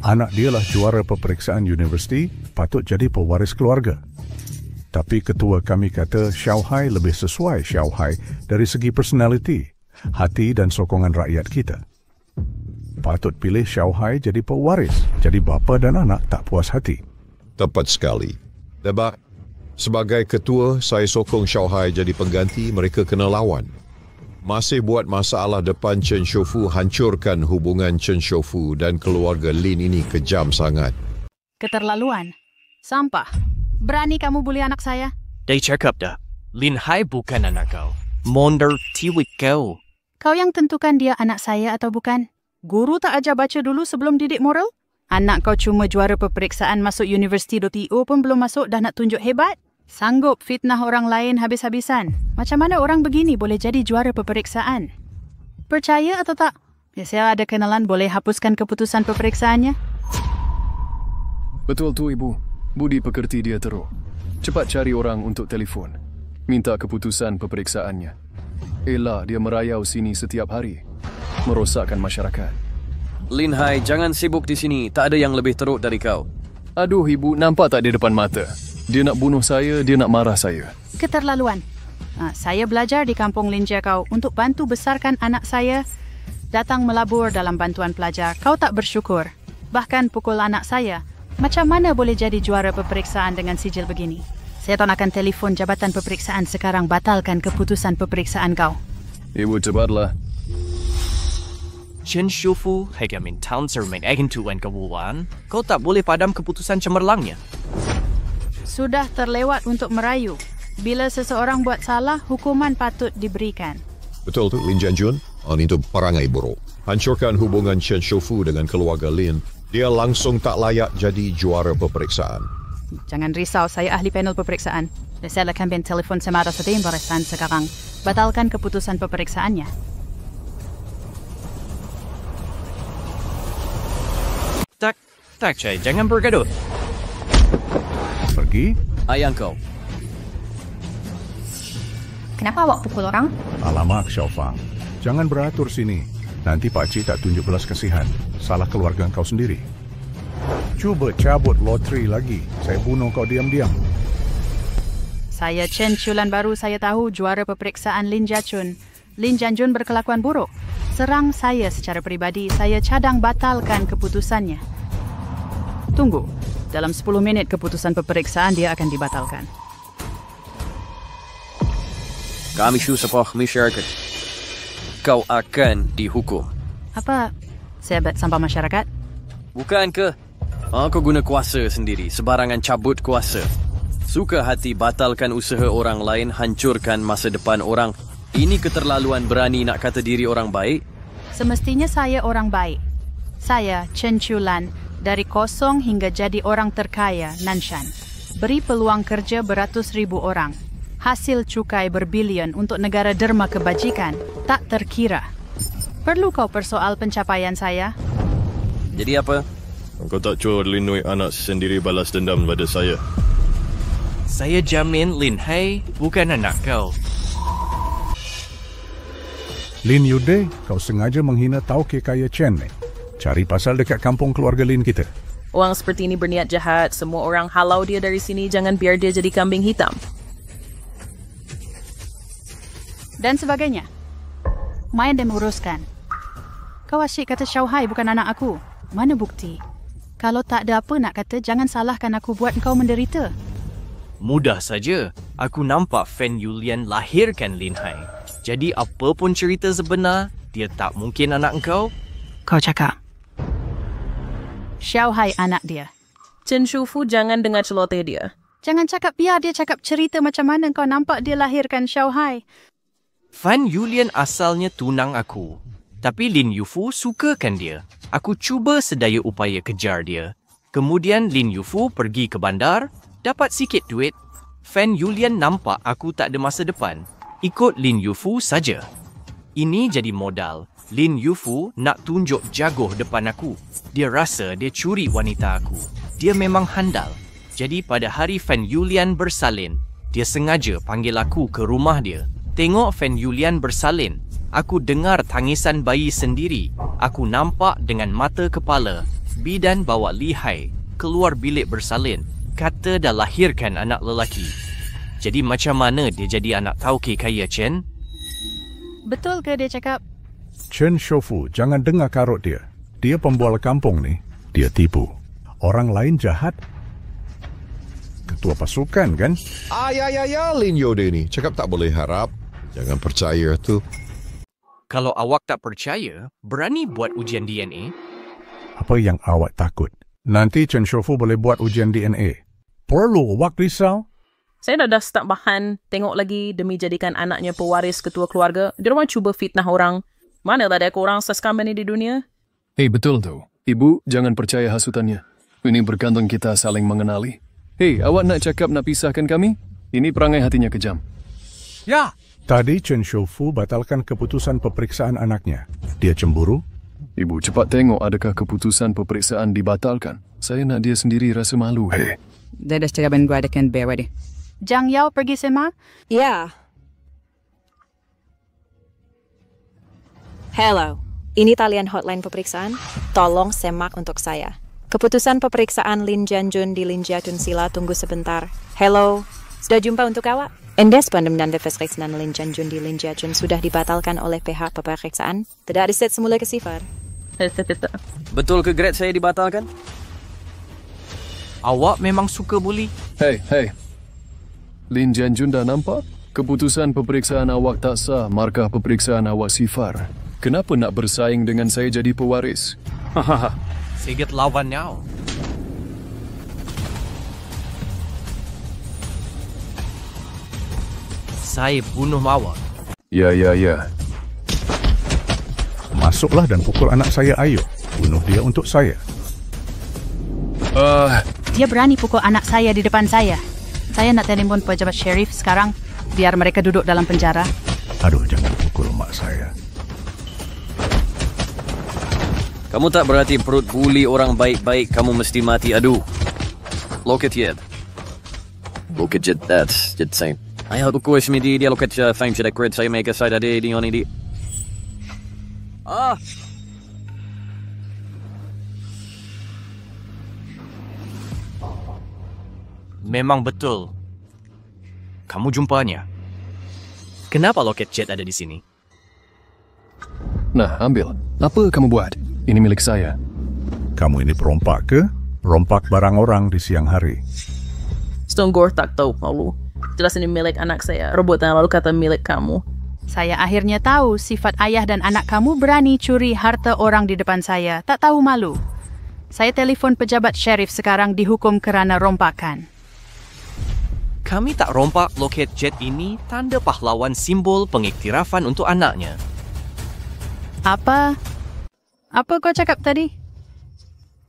Anak dia lah juara peperiksaan universiti, patut jadi pewaris keluarga. Tapi ketua kami kata Xiao Hai lebih sesuai Xiao Hai dari segi personality, hati dan sokongan rakyat kita. Patut pilih Xiao Hai jadi pewaris, jadi bapa dan anak tak puas hati. Tepat sekali. Debak, sebagai ketua, saya sokong Xiao Hai jadi pengganti, mereka kena lawan. Masih buat masalah depan Chen Shufu, hancurkan hubungan Chen Shufu dan keluarga Lin ini kejam sangat. Keterlaluan. Sampah. Berani kamu bully anak saya? Dah cakap dah. Lin Hai bukan anak kau. Mondar tiwik kau. Kau yang tentukan dia anak saya atau bukan? Guru tak ajar baca dulu sebelum didik moral? Anak kau cuma juara peperiksaan masuk universiti.io pun belum masuk dah nak tunjuk hebat? Sanggup fitnah orang lain habis-habisan. Macam mana orang begini boleh jadi juara peperiksaan? Percaya atau tak? Saya ada kenalan boleh hapuskan keputusan peperiksaannya. Betul tu, Ibu. Budi pekerti dia teruk. Cepat cari orang untuk telefon. Minta keputusan peperiksaannya. Elak dia merayau sini setiap hari. Merosakkan masyarakat. Lin Hai, jangan sibuk di sini. Tak ada yang lebih teruk dari kau. Aduh, Ibu, nampak tak di depan mata? Dia nak bunuh saya, dia nak marah saya. Keterlaluan. Saya belajar di kampung Linjia kau untuk bantu besarkan anak saya. Datang melabur dalam bantuan pelajar. Kau tak bersyukur. Bahkan pukul anak saya. Macam mana boleh jadi juara peperiksaan dengan sijil begini? Saya tak akan telefon jabatan peperiksaan sekarang batalkan keputusan peperiksaan kau. Ibu, cepatlah. Chen Shufu, Hegamin Town Sermain Tuan Kewuan, kau tak boleh padam keputusan cemerlangnya. Sudah terlewat untuk merayu. Bila seseorang buat salah, hukuman patut diberikan. Betul tu, Lin Jianjun. Itu perangai buruk. Hancurkan hubungan Chen Shufu dengan keluarga Lin. Dia langsung tak layak jadi juara peperiksaan. Jangan risau, saya ahli panel peperiksaan. Saya akan bin telefon semara setim barisan sekarang. Batalkan keputusan peperiksaannya. Tak, Cai. Jangan bergaduh. Pergi? Ayang kau. Kenapa awak pukul orang? Alamak, Xiao Fang. Jangan beratur sini. Nanti pakcik tak tunjuk belas kasihan. Salah keluarga kau sendiri. Cuba cabut loteri lagi. Saya bunuh kau diam-diam. Saya Chen Chulan baru saya tahu juara peperiksaan Lin Jianjun. Lin Jianjun berkelakuan buruk. Serang saya secara peribadi. Saya cadang batalkan keputusannya. Tunggu. Dalam 10 minit keputusan peperiksaan dia akan dibatalkan. Kami susah masyarakat. Kau akan dihukum. Apa? Sahabat sampah masyarakat? Bukan ke? Kau guna kuasa sendiri, sebarangan cabut kuasa. Suka hati batalkan usaha orang lain, hancurkan masa depan orang. Ini keterlaluan berani nak kata diri orang baik. Semestinya saya orang baik. Saya, Chen Chulan, dari kosong hingga jadi orang terkaya, Nanshan. Beri peluang kerja beratus ribu orang. Hasil cukai berbilion untuk negara derma kebajikan. Tak terkira. Perlu kau persoal pencapaian saya? Jadi apa? Kau tak cuba lindungi anak sendiri balas dendam pada saya. Saya jamin Lin Hai bukan anak kau. Lin Yude, kau sengaja menghina tauke kaya Chen ni. Cari pasal dekat kampung keluarga Lin kita. Orang seperti ini berniat jahat. Semua orang halau dia dari sini. Jangan biar dia jadi kambing hitam. Dan sebagainya. Main dan uruskan. Kau asyik kata Xiao Hai bukan anak aku. Mana bukti? Kalau tak ada apa nak kata, jangan salahkan aku buat kau menderita. Mudah saja. Aku nampak Fan Yulian lahirkan Lin Hai. Jadi apa pun cerita sebenar, dia tak mungkin anak engkau. Kau cakap. Xiao Hai anak dia. Chen Shufu jangan dengar celoteh dia. Jangan cakap biar dia cakap cerita macam mana kau nampak dia lahirkan Xiao Hai. Fan Yulian asalnya tunang aku. Tapi Lin Yufu sukakan dia. Aku cuba sedaya upaya kejar dia. Kemudian Lin Yufu pergi ke bandar, dapat sikit duit. Fan Yulian nampak aku tak ada masa depan. Ikut Lin Yufu saja. Ini jadi modal. Lin Yufu nak tunjuk jagoh depan aku. Dia rasa dia curi wanita aku. Dia memang handal. Jadi pada hari Fan Yulian bersalin, dia sengaja panggil aku ke rumah dia. Tengok Fan Yulian bersalin. Aku dengar tangisan bayi sendiri. Aku nampak dengan mata kepala. Bidan bawa Li Hai keluar bilik bersalin. Kata dah lahirkan anak lelaki. Jadi macam mana dia jadi anak tauke kaya Chen? Betul ke dia cakap? Chen Shufu, jangan dengar karut dia. Dia pembual kampung ni. Dia tipu. Orang lain jahat. Ketua pasukan kan? Ya, Lin Yude ni. Cakap tak boleh harap. Jangan percaya tu. Kalau awak tak percaya, berani buat ujian DNA? Apa yang awak takut? Nanti Chen Shufu boleh buat ujian DNA. Perlu awak risau? Saya dah start bahan. Tengok lagi demi jadikan anaknya pewaris ketua keluarga. Dia orang cuba fitnah orang. Mana tak ada orang seskam ni di dunia? Betul tu. Ibu, jangan percaya hasutannya. Ini bergantung kita saling mengenali. Awak nak cakap nak pisahkan kami? Ini perangai hatinya kejam. Ya. Tadi Chen Shufu batalkan keputusan peperiksaan anaknya. Dia cemburu? Ibu, cepat tengok adakah keputusan peperiksaan dibatalkan. Saya nak dia sendiri rasa malu. Dia dah cakap dengan gua akan bear dia. Zhang Yao pergi sema? Ya. Hello. Ini talian hotline peperiksaan. Tolong semak untuk saya. Keputusan peperiksaan Lin Jianjun di Lin Jiatun Sila. Tunggu sebentar. Hello. Sudah jumpa untuk awak? Indes pendem peperiksaan Lin Jianjun di Lin Jiatun sudah dibatalkan oleh pihak peperiksaan. Tidak ada set semula ke sifar. Betul ke grade saya dibatalkan? Awak memang suka bully? Hey. Lin Jianjun dah nampak? Keputusan peperiksaan awak tak sah, markah peperiksaan awak sifar. Kenapa nak bersaing dengan saya jadi pewaris? Sigit lawan kau. Saya bunuh awak. Ya. Masuklah dan pukul anak saya Ayu. Bunuh dia untuk saya. Dia berani pukul anak saya di depan saya. Saya nak telefon pejabat sheriff sekarang, biar mereka duduk dalam penjara. Aduh, jangan pukul mak saya. Kamu tak berarti perut bully orang baik-baik, kamu mesti mati. Aduh. Look at it. That's the same. I hope ko ismi di look at fame siya grid saya make a side ade di on di. Memang betul. Kamu jumpanya. Kenapa loket jet ada di sini? Nah, ambil. Apa kamu buat? Ini milik saya. Kamu ini perompak ke? Perompak barang orang di siang hari. Stonegor tak tahu, malu. Jelas ini milik anak saya. Robotan lalu kata milik kamu. Saya akhirnya tahu sifat ayah dan anak kamu berani curi harta orang di depan saya. Tak tahu malu. Saya telefon pejabat syarif sekarang dihukum kerana rompakan. Kami tak rompak loket jet ini tanda pahlawan simbol pengiktirafan untuk anaknya. Apa kau cakap tadi?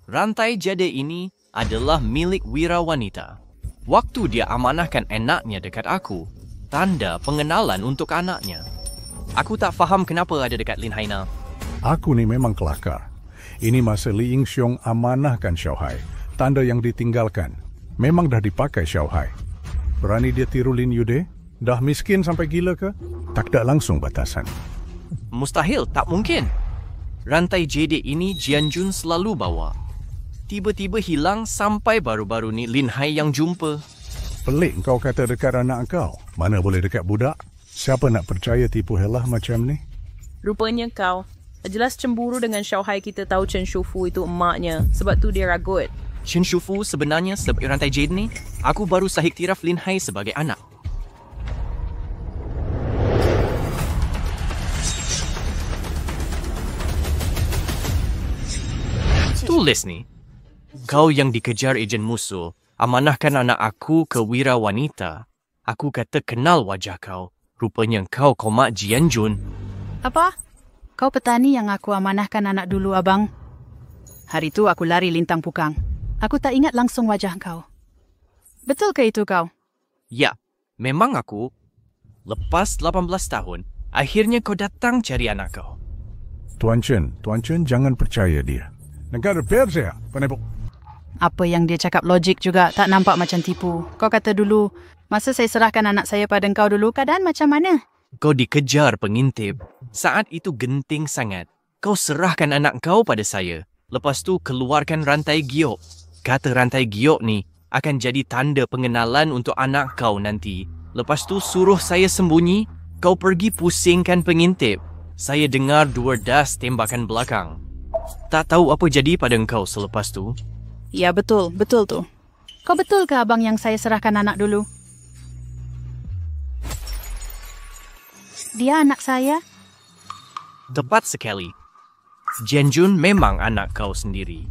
Rantai jade ini adalah milik wira wanita. Waktu dia amanahkan anaknya dekat aku, tanda pengenalan untuk anaknya. Aku tak faham kenapa ada dekat Lin Haina. Aku ni memang kelakar. Ini masa Li Yingxiong amanahkan Xiao Hai. Tanda yang ditinggalkan. Memang dah dipakai Xiao Hai. Berani dia tiru Lin Yude? Dah miskin sampai gila ke? Tak ada langsung batasan. Mustahil, tak mungkin. Rantai jade ini Jianjun selalu bawa. Tiba-tiba hilang sampai baru-baru ni Lin Hai yang jumpa. Pelik kau kata dekat anak kau. Mana boleh dekat budak? Siapa nak percaya tipu helah macam ni? Rupanya kau. Jelas cemburu dengan Xiao Hai kita tahu Chen Shufu itu emaknya. Sebab tu dia ragut. Chen Shufu sebenarnya sebagai rantai jade ni, aku baru sah iktiraf Lin Hai sebagai anak. Tulis ni. Kau yang dikejar ejen musuh, amanahkan anak aku ke wira wanita. Aku kata kenal wajah kau. Rupanya kau Komak Jianjun. Apa? Kau petani yang aku amanahkan anak dulu, abang. Hari tu aku lari lintang pukang. Aku tak ingat langsung wajah kau. Betul ke itu kau? Ya, memang aku. Lepas 18 tahun, akhirnya kau datang cari anak kau. Tuan Chen jangan percaya dia. Negara Persia, penipu. Apa yang dia cakap logik juga, tak nampak macam tipu. Kau kata dulu, masa saya serahkan anak saya pada kau dulu, keadaan macam mana? Kau dikejar pengintip. Saat itu genting sangat. Kau serahkan anak kau pada saya. Lepas tu keluarkan rantai giok. Kata rantai giok ni akan jadi tanda pengenalan untuk anak kau nanti. Lepas tu suruh saya sembunyi. Kau pergi pusingkan pengintip. Saya dengar 2 das tembakan belakang. Tak tahu apa jadi pada engkau selepas tu? Ya betul tu. Kau betul ke abang yang saya serahkan anak dulu? Dia anak saya? Tepat sekali. Jianjun memang anak kau sendiri.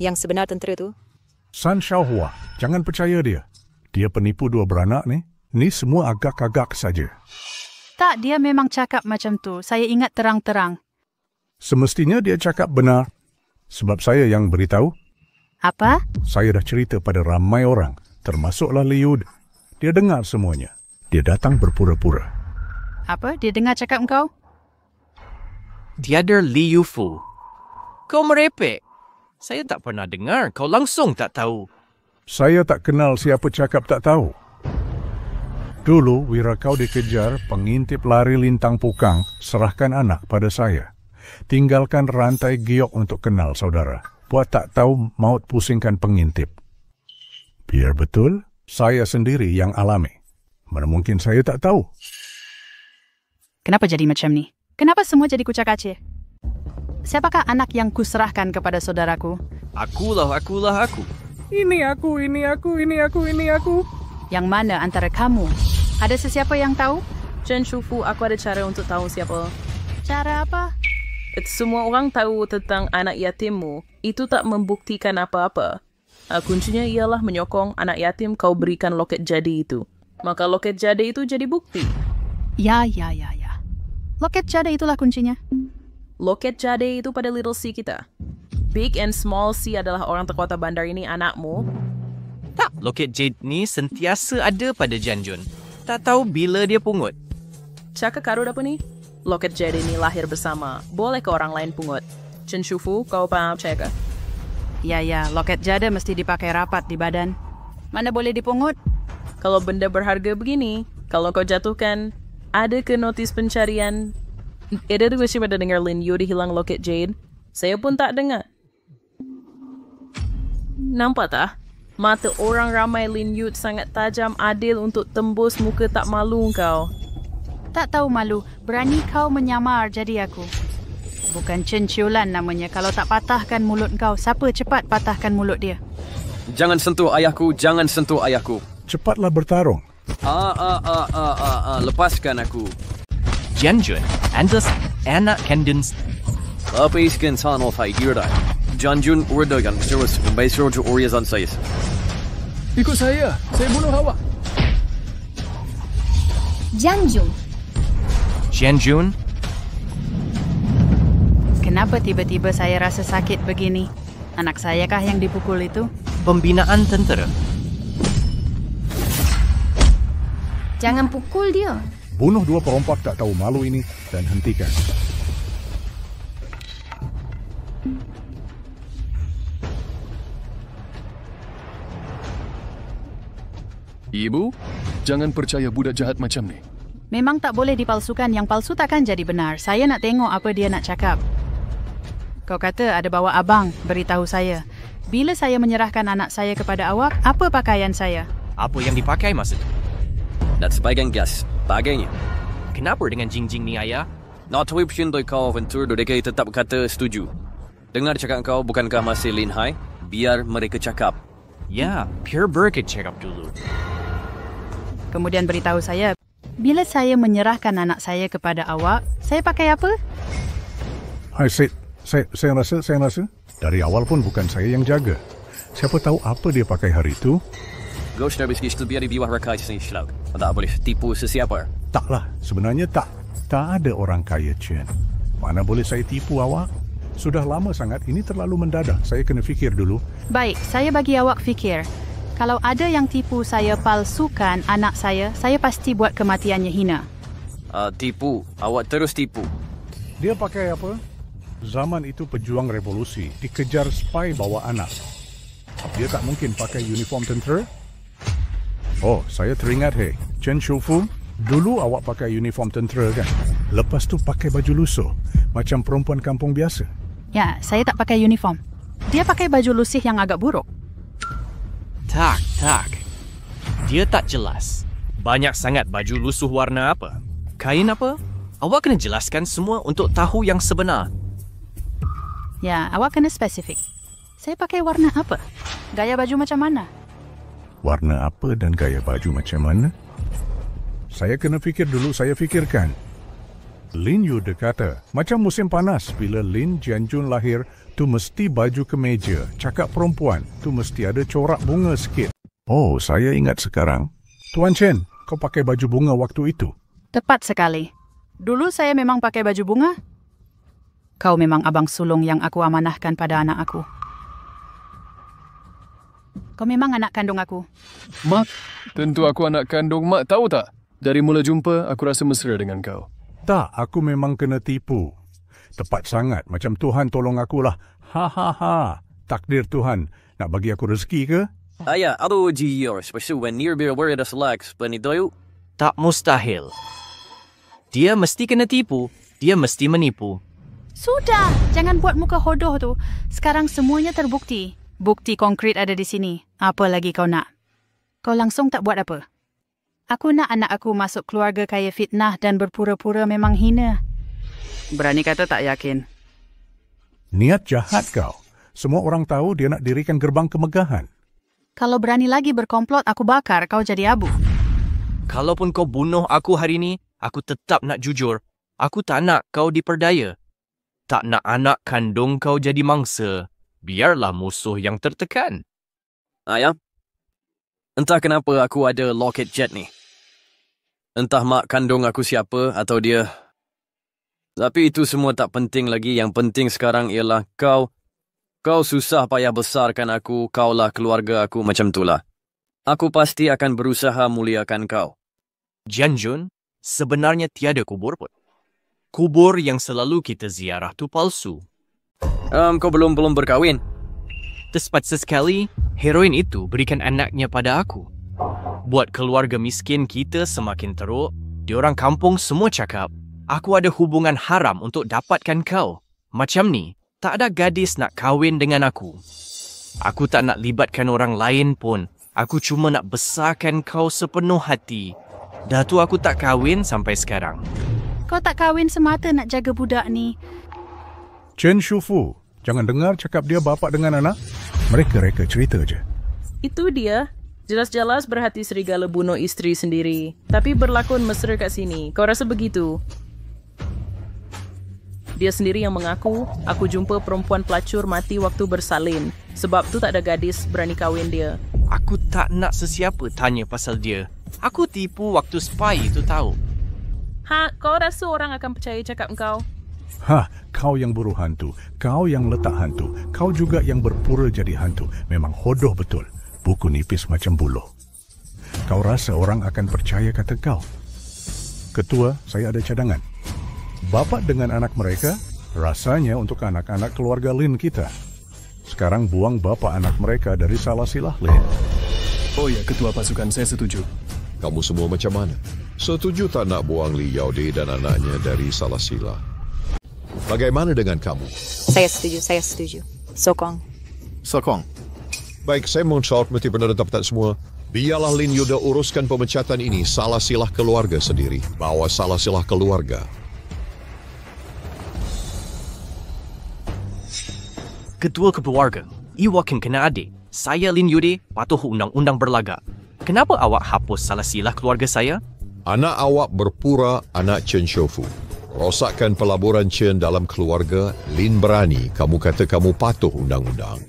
Yang sebenar tentera tu? San Xiaohua, jangan percaya dia. Dia penipu 2 beranak ni. Ni semua agak-agak saja. Tak, dia memang cakap macam tu. Saya ingat terang-terang. Semestinya dia cakap benar. Sebab saya yang beritahu. Apa? Saya dah cerita pada ramai orang. Termasuklah Liu. Dia dengar semuanya. Dia datang berpura-pura. Apa? Dia dengar cakap engkau? Tiada Liu Fu. Kau merepek. Saya tak pernah dengar. Kau langsung tak tahu. Saya tak kenal siapa cakap tak tahu. Dulu, wira kau dikejar, pengintip lari lintang pukang, serahkan anak pada saya. Tinggalkan rantai giok untuk kenal saudara. Buat tak tahu maut pusingkan pengintip. Biar betul, saya sendiri yang alami. Mana mungkin saya tak tahu. Kenapa jadi macam ni? Kenapa semua jadi kucak-kacir? Siapakah anak yang kuserahkan kepada saudaraku? Akulah aku. Ini aku. Yang mana antara kamu? Ada sesiapa yang tahu? Chen Shufu, aku ada cara untuk tahu siapa. Cara apa? Semua orang tahu tentang anak yatimmu. Itu tak membuktikan apa-apa. Kuncinya ialah menyokong anak yatim kau berikan loket jadi itu. Maka loket jadi itu jadi bukti. Ya. Loket jade itulah kuncinya. Loket jade itu pada Little C kita. Big and Small C adalah orang terkuat bandar ini anakmu. Tak, loket jade ni sentiasa ada pada Jianjun. Tak tahu bila dia pungut. Cakap karut apa ni? Loket jade ini lahir bersama. Boleh ke orang lain pungut? Chen Shufu, kau faham cakap? Ya, loket jade mesti dipakai rapat di badan. Mana boleh dipungut? Kalau benda berharga begini, kalau kau jatuhkan, ada ke notis pencarian? Ada tu pada dengar Lin Yu hilang loket jade? Saya pun tak dengar. Nampak tak? Mata orang ramai Lin Yu sangat tajam adil untuk tembus muka tak malu kau. Tak tahu malu. Berani kau menyamar jadi aku. Bukan Chen Qiulan namanya. Kalau tak patahkan mulut kau, siapa cepat patahkan mulut dia? Jangan sentuh ayahku. Cepatlah bertarung. Lepaskan aku. Jianjun, Andes, anak kandung. Habiskan tanah Faidirdai. Janjun urdagan terus membayar untuk urisan saya. Ikut saya bunuh awak. Janjun. Janjun? Kenapa tiba-tiba saya rasa sakit begini? Anak saya kah yang dipukul itu? Pembinaan tentera. Jangan pukul dia. Bunuh 2 perompak tak tahu malu ini dan hentikan. Ibu, jangan percaya budak jahat macam ni. Memang tak boleh dipalsukan. Yang palsu takkan jadi benar. Saya nak tengok apa dia nak cakap. Kau kata ada bawa abang beritahu saya. Bila saya menyerahkan anak saya kepada awak, apa pakaian saya? Apa yang dipakai masa tu? Dan sebagian gas, bagainya. Kenapa dengan Jing-Jing ni, ayah? Nak tahu percintoi kau Ventur, mereka tetap kata setuju. Dengar cakap kau, bukankah masih Lin Hai? Biar mereka cakap. Ya, Pure Burger cakap dulu. Kemudian beritahu saya, bila saya menyerahkan anak saya kepada awak, saya pakai apa? Saya rasa dari awal pun bukan saya yang jaga. Siapa tahu apa dia pakai hari itu? Ghost dah biskit biar di bawah rakai sini slag. Tak boleh tipu sesiapa. Taklah, sebenarnya tak ada orang kaya, Chen. Mana boleh saya tipu awak? Sudah lama sangat, ini terlalu mendadak. Saya kena fikir dulu. Baik, saya bagi awak fikir. Kalau ada yang tipu saya palsukan anak saya pasti buat kematiannya hina. Tipu. Awak terus tipu. Dia pakai apa? Zaman itu pejuang revolusi, dikejar spy bawa anak. Dia tak mungkin pakai uniform tentera? Oh, saya teringat, Chen Shufu, dulu awak pakai uniform tentera kan? Lepas tu pakai baju lusuh, macam perempuan kampung biasa. Ya, saya tak pakai uniform. Dia pakai baju lusih yang agak buruk. Tak. Dia tak jelas. Banyak sangat baju lusuh warna apa? Kain apa? Awak kena jelaskan semua untuk tahu yang sebenar. Ya, awak kena spesifik. Saya pakai warna apa? Gaya baju macam mana? Warna apa dan gaya baju macam mana? Saya kena fikir dulu, saya fikirkan. Lin Yude kata, macam musim panas bila Lin Jianjun lahir, tu mesti baju kemeja. Cakap perempuan, tu mesti ada corak bunga sikit. Oh, saya ingat sekarang. Tuan Chen, kau pakai baju bunga waktu itu? Tepat sekali. Dulu saya memang pakai baju bunga. Kau memang abang sulung yang aku amanahkan pada anak aku. Kau memang anak kandung aku. Mak, tentu aku anak kandung. Mak tahu tak? Dari mula jumpa, aku rasa mesra dengan kau. Tak, aku memang kena tipu. Tepat sangat, macam Tuhan tolong akulah. Ha. Takdir Tuhan, nak bagi aku rezeki ke? Ayah, aduh jiyor, especially when nearby where the slacks, penitoyu. Tak mustahil. Dia mesti kena tipu. Dia mesti menipu. Sudah, jangan buat muka hodoh tu. Sekarang semuanya terbukti. Bukti konkret ada di sini. Apa lagi kau nak? Kau langsung tak buat apa? Aku nak anak aku masuk keluarga kaya fitnah dan berpura-pura memang hina. Berani kata tak yakin. Niat jahat kau. Semua orang tahu dia nak dirikan gerbang kemegahan. Kalau berani lagi berkomplot, aku bakar kau jadi abu. Kalaupun kau bunuh aku hari ini, aku tetap nak jujur. Aku tak nak kau diperdaya. Tak nak anak kandung kau jadi mangsa. Biarlah musuh yang tertekan. Ayah, entah kenapa aku ada Lockheed Jet ni. Entah mak kandung aku siapa atau dia. Tapi itu semua tak penting lagi. Yang penting sekarang ialah kau. Kau susah payah besarkan aku. Kaulah keluarga aku, macam itulah. Aku pasti akan berusaha muliakan kau. Janjun, sebenarnya tiada kubur pun. Kubur yang selalu kita ziarah tu palsu. Kau belum berkahwin. Terpaksa sekali, heroin itu berikan anaknya pada aku. Buat keluarga miskin kita semakin teruk, diorang kampung semua cakap, aku ada hubungan haram untuk dapatkan kau. Macam ni, tak ada gadis nak kahwin dengan aku. Aku tak nak libatkan orang lain pun. Aku cuma nak besarkan kau sepenuh hati. Dah tu aku tak kahwin sampai sekarang. Kau tak kahwin semata nak jaga budak ni. Chen Shufu, jangan dengar cakap dia bapa dengan anak. Mereka reka cerita je. Itu dia. Jelas-jelas berhati serigala bunuh isteri sendiri. Tapi berlakon mesra kat sini. Kau rasa begitu? Dia sendiri yang mengaku, aku jumpa perempuan pelacur mati waktu bersalin. Sebab tu tak ada gadis berani kahwin dia. Aku tak nak sesiapa tanya pasal dia. Aku tipu waktu spy itu tahu. Kau rasa orang akan percaya cakap kau? Kau yang buru hantu. Kau yang letak hantu. Kau juga yang berpura jadi hantu. Memang hodoh betul. Buku nipis macam buluh. Kau rasa orang akan percaya kata kau? Ketua, saya ada cadangan. Bapa dengan anak mereka, rasanya untuk anak-anak keluarga Lin kita. Sekarang buang bapa anak mereka dari Salasilah, Lin. Oh ya, Ketua Pasukan, saya setuju. Kamu semua macam mana? Setuju tak nak buang Li Yaude dan anaknya dari Salasilah? Bagaimana dengan kamu? Saya setuju. Sokong. Baik, saya mohon syarat mesti benar dapat semua. Biarlah Lin Yuda uruskan pemecatan ini Salasilah keluarga sendiri. Bawa Salasilah keluarga. Ketua keluarga, Iwa kan kena adik. Saya Lin Yude, patuh undang-undang berlagak. Kenapa awak hapus Salasilah keluarga saya? Anak awak berpura anak Chen Shofu. Rosakkan pelaburan Chen dalam keluarga. Lin berani, kamu kata kamu patuh undang-undang.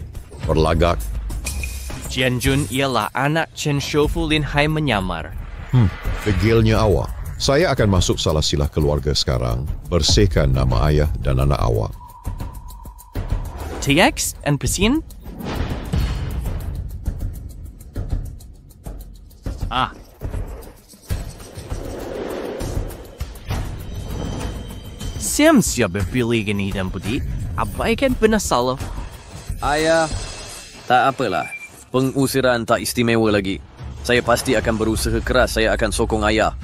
Berlagak. Jianjun ialah anak Chen Shofu Lin Hai menyamar. Degilnya awak. Saya akan masuk Salasilah keluarga sekarang. Bersihkan nama ayah dan anak awak. TX and Pesin? Siap berpilih gini dan putih. Abaikan pernah salah. Ayah, tak apalah. Pengusiran tak istimewa lagi. Saya pasti akan berusaha keras. Saya akan sokong ayah.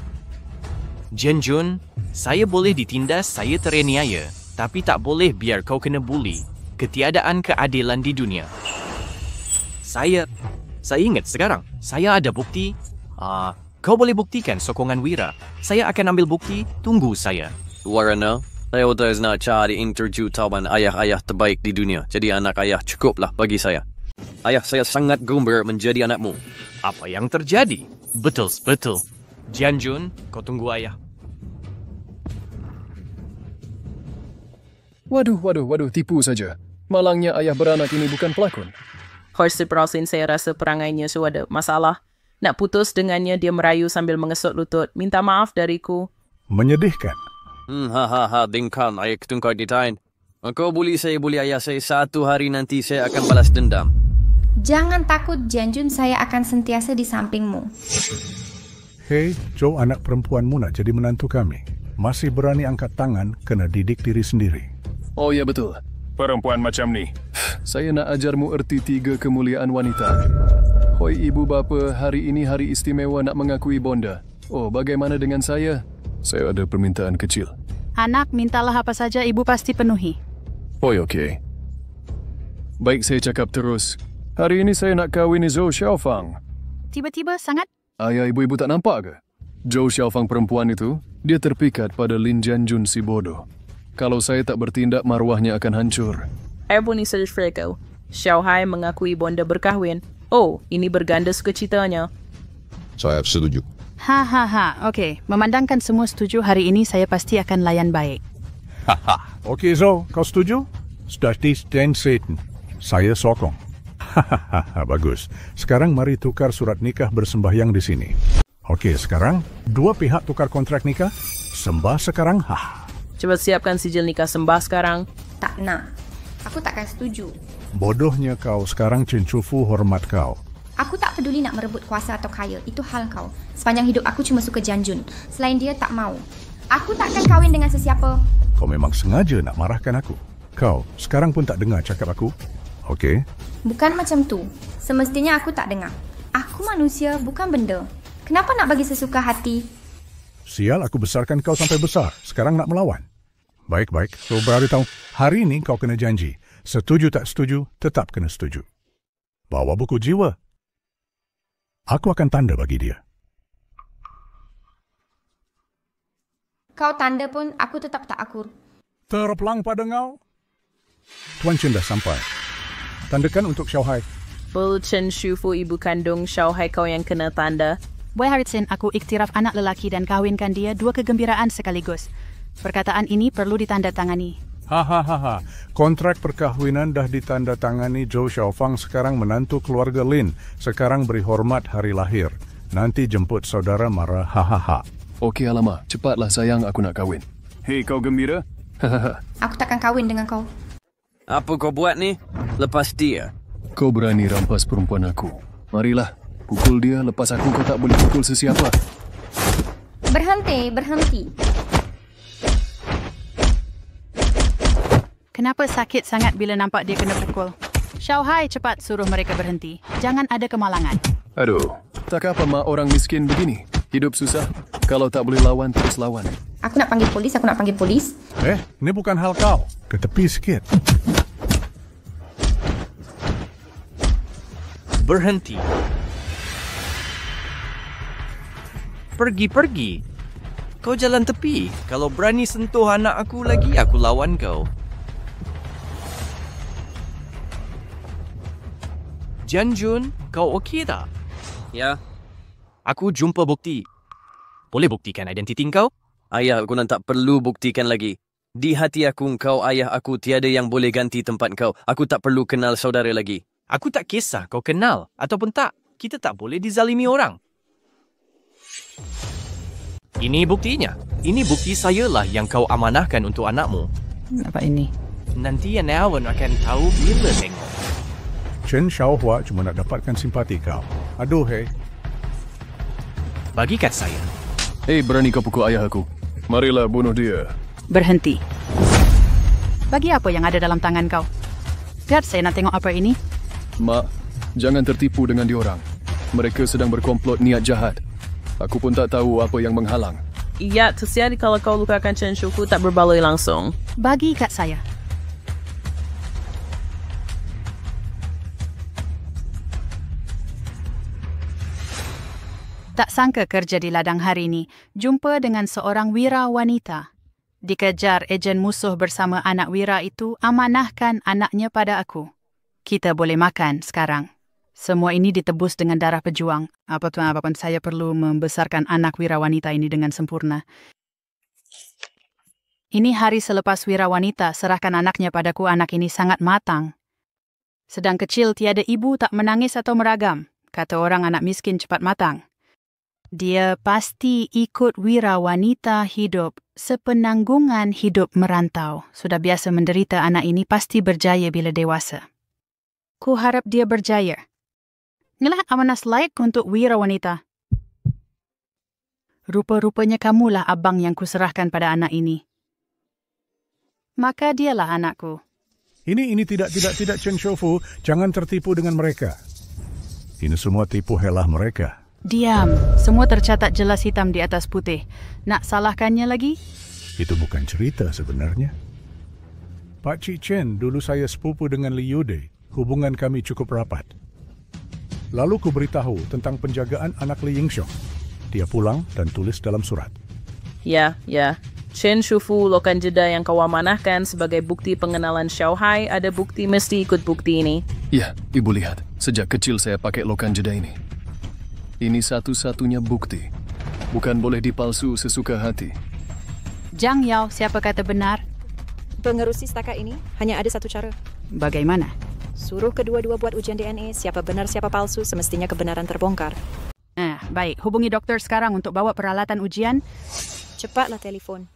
Jianjun, saya boleh ditindas, saya teraniaya. Tapi tak boleh biar kau kena buli. Ketiadaan keadilan di dunia. Saya ingat sekarang. Saya ada bukti. Kau boleh buktikan sokongan Wira. Saya akan ambil bukti. Tunggu saya. Warna, saya terus nak cari interview tawan ayah-ayah terbaik di dunia. Jadi anak ayah cukuplah bagi saya. Ayah, saya sangat gembira menjadi anakmu. Apa yang terjadi? Betul. Jianjun, kau tunggu ayah. Waduh, tipu saja. Malangnya ayah beranak ini bukan pelakon. Horst Brausin, saya rasa perangainya ada masalah. Nak putus dengannya, dia merayu sambil mengesut lutut. Minta maaf dariku. Menyedihkan. Dingkan ayah ketungkar ditain. Kau bully ayah saya, satu hari nanti saya akan balas dendam. Jangan takut, Jianjun, saya akan sentiasa di sampingmu. Hei, Joe, anak perempuanmu nak jadi menantu kami. Masih berani angkat tangan, kena didik diri sendiri. Oh ya betul. Perempuan macam ni. Saya nak ajarmu erti 3 kemuliaan wanita. Hoi ibu bapa, hari ini hari istimewa nak mengakui bonda. Oh, bagaimana dengan saya? Saya ada permintaan kecil. Anak, mintalah apa saja, ibu pasti penuhi. Oh, okey. Baik, saya cakap terus. Hari ini saya nak kahwin Zhou Xiaofang. Tiba-tiba sangat? Ayah ibu-ibu tak nampak ke? Zhou Xiaofang perempuan itu, dia terpikat pada Lin Jianjun si bodoh. Kalau saya tak bertindak, maruahnya akan hancur. Airborne Research Freco. Xiao Hai mengakui bonda berkahwin. Oh, ini berganda sukacitanya. Saya setuju. Okey. Memandangkan semua setuju, hari ini saya pasti akan layan baik. Okey, Zhou, kau setuju? Sudah stand Satan. Saya sokong. Bagus. Sekarang mari tukar surat nikah bersembahyang di sini. Okey, sekarang dua pihak tukar kontrak nikah. Sembah sekarang. Cepat siapkan sijil nikah sembah sekarang. Tak nak. Aku takkan setuju. Bodohnya kau, sekarang Chen Chufu hormat kau. Aku tak peduli nak merebut kuasa atau kaya. Itu hal kau. Sepanjang hidup aku cuma suka Jianjun. Selain dia, tak mau. Aku takkan kahwin dengan sesiapa. Kau memang sengaja nak marahkan aku. Kau sekarang pun tak dengar cakap aku. Okey? Bukan macam tu. Semestinya aku tak dengar. Aku manusia, bukan benda. Kenapa nak bagi sesuka hati? Sial, aku besarkan kau sampai besar. Sekarang nak melawan. Baik. So, beritahu. Hari ini kau kena janji. Setuju tak setuju, tetap kena setuju. Bawa buku jiwa. Aku akan tanda bagi dia. Kau tanda pun, aku tetap tak akur. Terpelang pada ngau. Tuan Chen dah sampai. Tandakan untuk Xiao Hai. Chen Shufu, ibu kandung Xiao Hai kau yang kena tanda. Boy Harrison, aku iktiraf anak lelaki dan kahwinkan dia, 2 kegembiraan sekaligus. Perkataan ini perlu ditandatangani. Hahaha. Kontrak perkahwinan dah ditandatangani Zhou Xiaofang, sekarang menantu keluarga Lin. Sekarang beri hormat hari lahir. Nanti jemput saudara marah. Hahaha. Okey Alama, cepatlah sayang, aku nak kahwin. Hei, kau gembira? Hahaha. Aku takkan kahwin dengan kau. Apa kau buat ni? Lepas dia. Kau berani rampas perempuan aku. Marilah, pukul dia, lepas aku kau tak boleh pukul sesiapa. Berhenti. Kenapa sakit sangat bila nampak dia kena pukul? Xiao Hai, cepat suruh mereka berhenti. Jangan ada kemalangan. Aduh, tak apa mak orang miskin begini. Hidup susah. Kalau tak boleh lawan, terus lawan. Aku nak panggil polis. Ini bukan hal kau. Ke tepi sikit. Berhenti. Pergi. Kau jalan tepi. Kalau berani sentuh anak aku lagi, aku lawan kau. Jianjun, kau okey tak? Ya. Aku jumpa bukti. Boleh buktikan identiti kau? Ayah aku tak perlu buktikan lagi. Di hati aku, kau ayah aku, tiada yang boleh ganti tempat kau. Aku tak perlu kenal saudara lagi. Aku tak kisah kau kenal ataupun tak. Kita tak boleh dizalimi orang. Ini buktinya. Ini bukti saya lah yang kau amanahkan untuk anakmu. Apa ini? Nanti Anawan akan tahu bila tengok. Chen Xiaohua cuma nak dapatkan simpati kau. Aduh, hei. Bagikan saya. Hei, berani kau pukul ayah aku. Marilah bunuh dia. Berhenti. Bagi apa yang ada dalam tangan kau? Lihat, saya nak tengok apa ini. Mak, jangan tertipu dengan diorang. Mereka sedang berkomplot niat jahat. Aku pun tak tahu apa yang menghalang. Ya, tersiadi kalau kau lukakan Chen Shufu tak berbaloi langsung. Bagi kat saya. Tak sangka kerja di ladang hari ini, jumpa dengan seorang wira wanita. Dikejar ejen musuh bersama anak wira itu, amanahkan anaknya pada aku. Kita boleh makan sekarang. Semua ini ditebus dengan darah pejuang. Apapun saya perlu membesarkan anak wira wanita ini dengan sempurna. Ini hari selepas wira wanita serahkan anaknya padaku. Anak ini sangat matang. Sedang kecil, tiada ibu, tak menangis atau meragam. Kata orang, anak miskin cepat matang. Dia pasti ikut wira wanita hidup sepenanggungan hidup merantau. Sudah biasa menderita, anak ini pasti berjaya bila dewasa. Ku harap dia berjaya. Inilah amanah layak untuk wira wanita. Rupa-rupanya kamulah abang yang kuserahkan pada anak ini. Maka dialah anakku. Ini tidak Chen Xiaofu. Jangan tertipu dengan mereka. Ini semua tipu helah mereka. Diam. Semua tercatat jelas hitam di atas putih. Nak salahkannya lagi? Itu bukan cerita sebenarnya. Pak Cik Chen, dulu saya sepupu dengan Li Yude. Hubungan kami cukup rapat. Lalu ku beritahu tentang penjagaan anak Li Yingxiong. Dia pulang dan tulis dalam surat. Ya. Chen Shufu, lokan jeda yang kau amanahkan sebagai bukti pengenalan Xiao Hai, ada bukti mesti ikut bukti ini. Ya, ibu lihat. Sejak kecil saya pakai lokan jeda ini. Ini satu-satunya bukti. Bukan boleh dipalsu sesuka hati. Zhang Yao, siapa kata benar? Pengerusi setakat ini hanya ada satu cara. Bagaimana? Suruh kedua-dua buat ujian DNA. Siapa benar, siapa palsu, semestinya kebenaran terbongkar. Baik. Hubungi doktor sekarang untuk bawa peralatan ujian. Cepatlah telefon.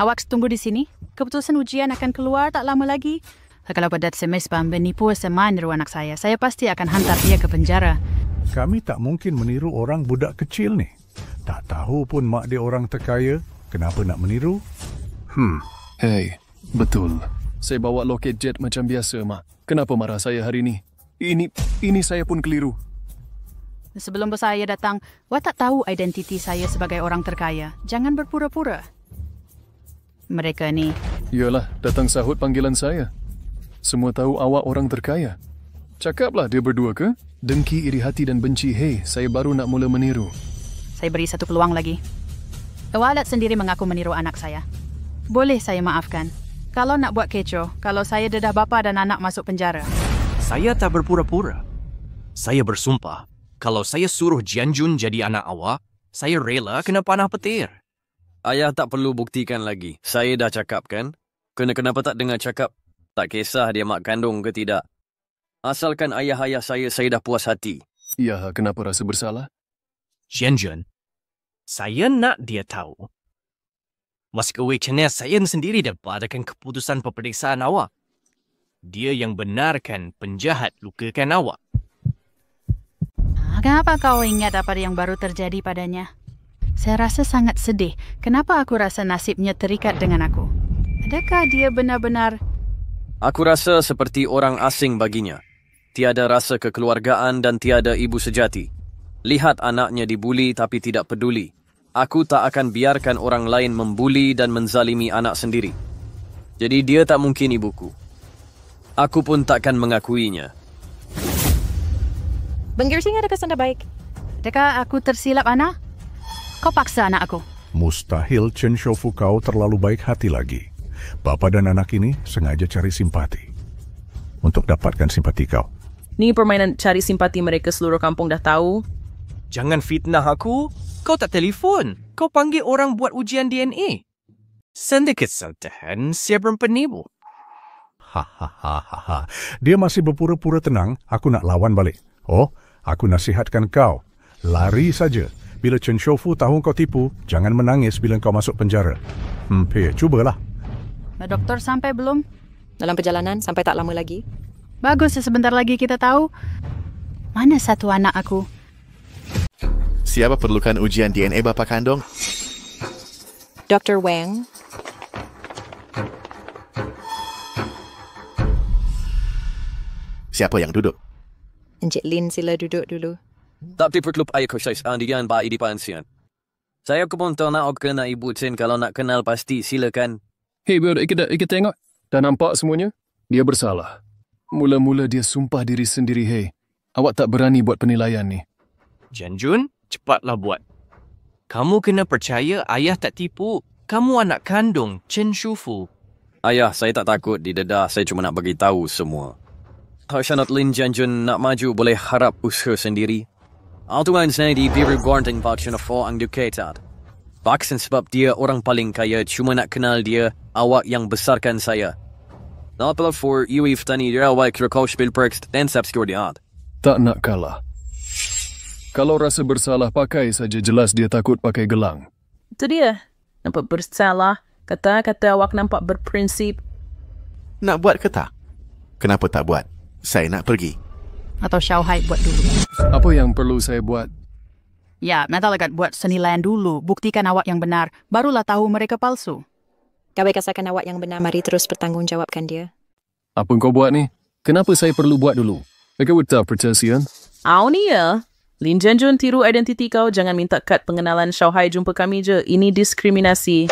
Awak tunggu di sini. Keputusan ujian akan keluar tak lama lagi. Kalau pada semester menipu semaniru anak saya pasti akan hantar dia ke penjara. Kami tak mungkin meniru orang budak kecil ni. Tak tahu pun mak dia orang terkaya. Kenapa nak meniru? Hei, betul. Saya bawa loket jet macam biasa, Mak. Kenapa marah saya hari ini? Ini saya pun keliru. Sebelum bos saya datang, awak tak tahu identiti saya sebagai orang terkaya. Jangan berpura-pura. Mereka ni. Yalah, datang sahut panggilan saya. Semua tahu awak orang terkaya. Cakaplah dia berdua ke? Dengki, iri hati dan benci. Hei, saya baru nak mula meniru. Saya beri satu peluang lagi. Awak sendiri mengaku meniru anak saya. Boleh saya maafkan. Kalau nak buat kecoh, kalau saya dedah bapa dan anak masuk penjara. Saya tak berpura-pura. Saya bersumpah, kalau saya suruh Jianjun jadi anak awak, saya rela kena panah petir. Ayah tak perlu buktikan lagi. Saya dah cakap kan? Kenapa tak dengar cakap? Tak kisah dia mak kandung ke tidak. Asalkan ayah-ayah saya dah puas hati. Ya, kenapa rasa bersalah? Jianjun, saya nak dia tahu. Mas Kewichannya saya sendiri dapatkan keputusan peperiksaan awak. Dia yang benarkan penjahat lukakan awak. Kenapa kau ingat apa yang baru terjadi padanya? Saya rasa sangat sedih. Kenapa aku rasa nasibnya terikat dengan aku? Adakah dia benar-benar... Aku rasa seperti orang asing baginya. Tiada rasa kekeluargaan dan tiada ibu sejati. Lihat anaknya dibuli tapi tidak peduli. Aku tak akan biarkan orang lain membuli dan menzalimi anak sendiri. Jadi dia tak mungkin ibuku. Aku pun takkan mengakuinya. Bang Gersing ada kesan baik. Adakah aku tersilap, Ana? Kau paksa anak aku. Mustahil Chen Shoufu kau terlalu baik hati lagi. Bapa dan anak ini sengaja cari simpati. Untuk dapatkan simpati kau. Ni permainan cari simpati mereka seluruh kampung dah tahu. Jangan fitnah aku. Kau tak telefon. Kau panggil orang buat ujian DNA. Sedikit kesalahan siapa penipu. Hahaha. Dia masih berpura-pura tenang. Aku nak lawan balik. Oh, aku nasihatkan kau. Lari saja. Bila Chen Shoufu tahu kau tipu, jangan menangis bila kau masuk penjara. Cubalah. Doktor sampai belum? Dalam perjalanan sampai tak lama lagi. Bagus, sebentar lagi kita tahu. Mana satu anak aku? Siapa perlukan ujian DNA bapa kandung? Dr. Wang. Siapa yang duduk? Encik Lin sila duduk dulu. Tak perlu ayah kosis andian ba di pansian. Saya pun tak nak kena ibu Chen kalau nak kenal pasti silakan. Hei, kita tengok. Dah nampak semuanya? Dia bersalah. Mula-mula dia sumpah diri sendiri, hei. Awak tak berani buat penilaian ni. Jianjun, cepatlah buat. Kamu kena percaya ayah tak tipu. Kamu anak kandung Chen Shoufu. Ayah, saya tak takut didedah. Saya cuma nak bagi tahu semua. Hashanat Lin Jianjun nak maju boleh harap usaha sendiri. Altuan saya diberi gording vaksin ang duketat. Vaksin sebab dia orang paling kaya, cuma nak kenal dia, awak yang besarkan saya. Napala for UIF tani rawai krakau spilperks dan subskurdiat. Tak nak kalah. Kalau rasa bersalah pakai saja, jelas dia takut pakai gelang. Itu dia. Nampak bersalah. Kata-kata awak nampak berprinsip. Nak buat ke tak? Kenapa tak buat? Saya nak pergi. Atau Xiaohai buat dulu. Apa yang perlu saya buat? Ya, Natalagat buat senilaian dulu. Buktikan awak yang benar. Barulah tahu mereka palsu. Kau kasakan awak yang benar. Mari terus bertanggungjawabkan dia. Apa kau buat ni? Kenapa saya perlu buat dulu? Mereka tak percaya. Ni ya. Lin Jianjun tiru identiti kau. Jangan minta kad pengenalan Xiaohai jumpa kami je. Ini diskriminasi.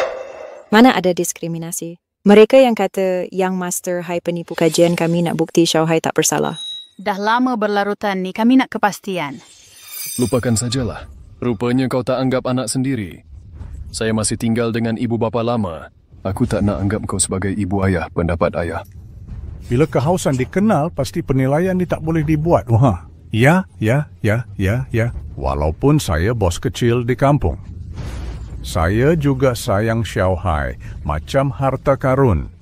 Mana ada diskriminasi? Mereka yang kata yang master hai penipu kajian kami nak bukti Xiaohai tak bersalah. Dah lama berlarutan ni. Kami nak kepastian. Lupakan sajalah. Rupanya kau tak anggap anak sendiri. Saya masih tinggal dengan ibu bapa lama. Aku tak nak anggap kau sebagai ibu ayah, pendapat ayah. Bila kehausan dikenal, pasti penilaian ni tak boleh dibuat. Wah. Ya. Walaupun saya bos kecil di kampung. Saya juga sayang Xiaohai, macam harta karun.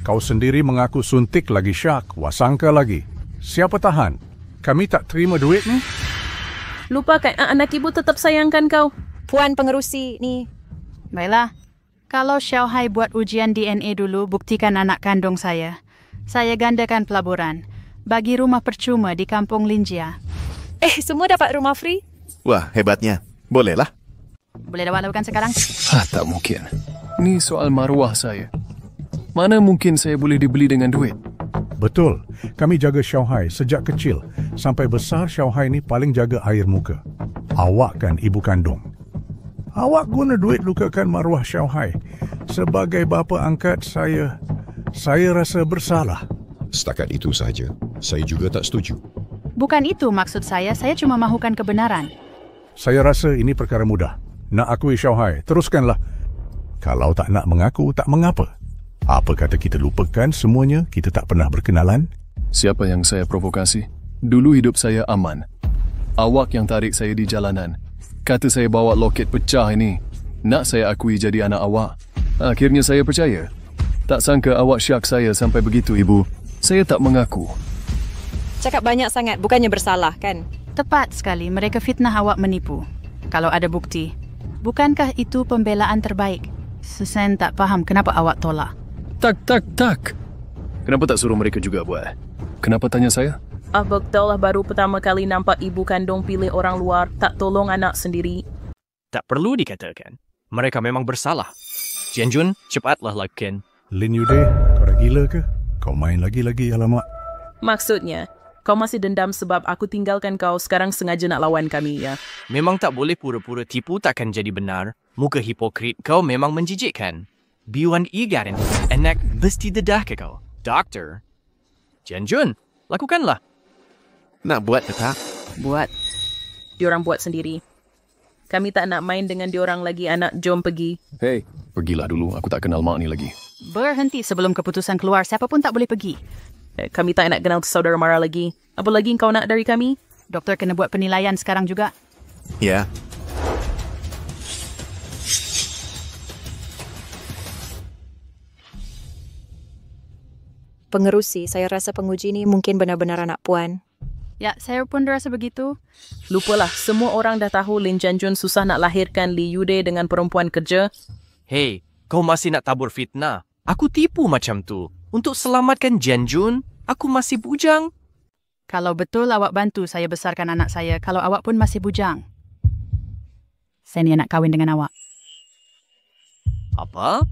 Kau sendiri mengaku suntik lagi syak, wasangka lagi. Siapa tahan? Kami tak terima duit ni? Lupakan, anak ibu tetap sayangkan kau. Puan pengerusi ni. Baiklah. Kalau Xiaohai buat ujian DNA dulu, buktikan anak kandung saya. Saya gandakan pelaburan. Bagi rumah percuma di kampung Linjia. Semua dapat rumah free? Wah, hebatnya. Bolehlah. Boleh dapat lakukan sekarang? Tak mungkin. Ni soal maruah saya. Mana mungkin saya boleh dibeli dengan duit? Betul. Kami jaga Xiaohai sejak kecil. Sampai besar Xiaohai ni paling jaga air muka. Awak kan ibu kandung. Awak guna duit lukakan maruah Xiaohai. Sebagai bapa angkat saya rasa bersalah. Setakat itu saja. Saya juga tak setuju. Bukan itu maksud saya cuma mahukan kebenaran. Saya rasa ini perkara mudah. Nak akui Xiaohai, teruskanlah. Kalau tak nak mengaku, tak mengapa. Apa kata kita lupakan semuanya, kita tak pernah berkenalan? Siapa yang saya provokasi? Dulu hidup saya aman. Awak yang tarik saya di jalanan. Kata saya bawa loket pecah ini. Nak saya akui jadi anak awak. Akhirnya saya percaya. Tak sangka awak syak saya sampai begitu, Ibu. Saya tak mengaku. Cakap banyak sangat, bukannya bersalah, kan? Tepat sekali, mereka fitnah awak menipu. Kalau ada bukti, bukankah itu pembelaan terbaik? Susan tak faham kenapa awak tolak. Tak. Kenapa tak suruh mereka juga buat? Kenapa tanya saya? Abang taulah baru pertama kali nampak ibu kandung pilih orang luar, tak tolong anak sendiri. Tak perlu dikatakan. Mereka memang bersalah. Jianjun, cepatlah lakukan. Lin Yude, kau dah gila ke? Kau main lagi-lagi, alamak. Maksudnya, kau masih dendam sebab aku tinggalkan kau sekarang sengaja nak lawan kami, ya? Memang tak boleh pura-pura tipu takkan jadi benar. Muka hipokrit kau memang menjijikkan. Beyond igaran, anak besti dedah ke kau. Doktor. Jianjun, lakukanlah. Nak buat ke tak? Buat. Diorang buat sendiri. Kami tak nak main dengan diorang lagi, anak. Jom pergi. Hei, pergilah dulu. Aku tak kenal mak ni lagi. Berhenti sebelum keputusan keluar. Siapa pun tak boleh pergi. Kami tak nak kenal saudara Mara lagi. Apa lagi kau nak dari kami? Doktor kena buat penilaian sekarang juga. Ya. Pengerusi, saya rasa penguji ni mungkin benar-benar anak puan. Ya, saya pun rasa begitu. Lupalah, semua orang dah tahu Lin Jianjun susah nak lahirkan Li Yude dengan perempuan kerja. Hei, kau masih nak tabur fitnah? Aku tipu macam tu. Untuk selamatkan Jianjun, aku masih bujang. Kalau betul awak bantu saya besarkan anak saya, kalau awak pun masih bujang, saya ni nak kahwin dengan awak. Apa?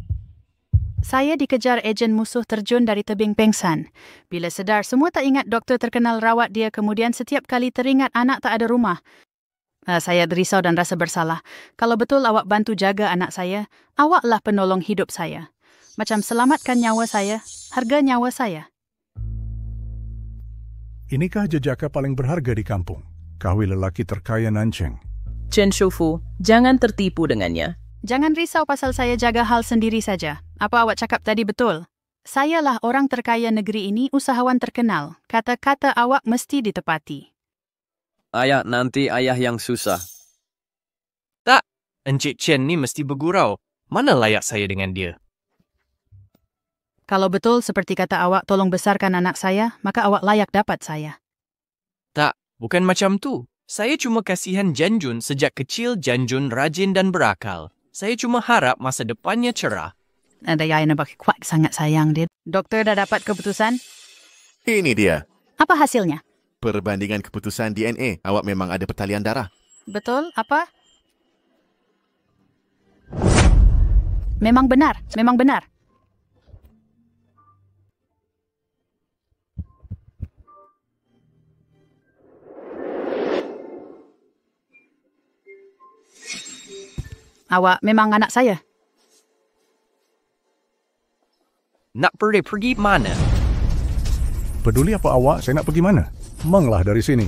Saya dikejar ejen musuh terjun dari tebing pengsan. Bila sedar, semua tak ingat doktor terkenal rawat dia. Kemudian setiap kali teringat anak tak ada rumah. Saya risau dan rasa bersalah. Kalau betul awak bantu jaga anak saya, awaklah penolong hidup saya. Macam selamatkan nyawa saya, harga nyawa saya. Inikah jejaka paling berharga di kampung? Kahwin lelaki terkaya Nancheng. Chen Shufu, jangan tertipu dengannya. Jangan risau pasal saya jaga hal sendiri saja. Apa awak cakap tadi betul? Sayalah orang terkaya negeri ini, usahawan terkenal. Kata-kata awak mesti ditepati. Ayah, nanti ayah yang susah. Tak, Encik Chen ni mesti bergurau. Mana layak saya dengan dia? Kalau betul seperti kata awak tolong besarkan anak saya, maka awak layak dapat saya. Tak, bukan macam tu. Saya cuma kasihan Jianjun sejak kecil. Jianjun rajin dan berakal. Saya cuma harap masa depannya cerah. Ada yang nampak kuat sangat sayang dia. Doktor dah dapat keputusan? Ini dia. Apa hasilnya? Perbandingan keputusan DNA. Awak memang ada pertalian darah. Betul? Apa? Memang benar. Memang benar. Awak memang anak saya. Nak pergi mana? Peduli apa awak, saya nak pergi mana? Manglah dari sini.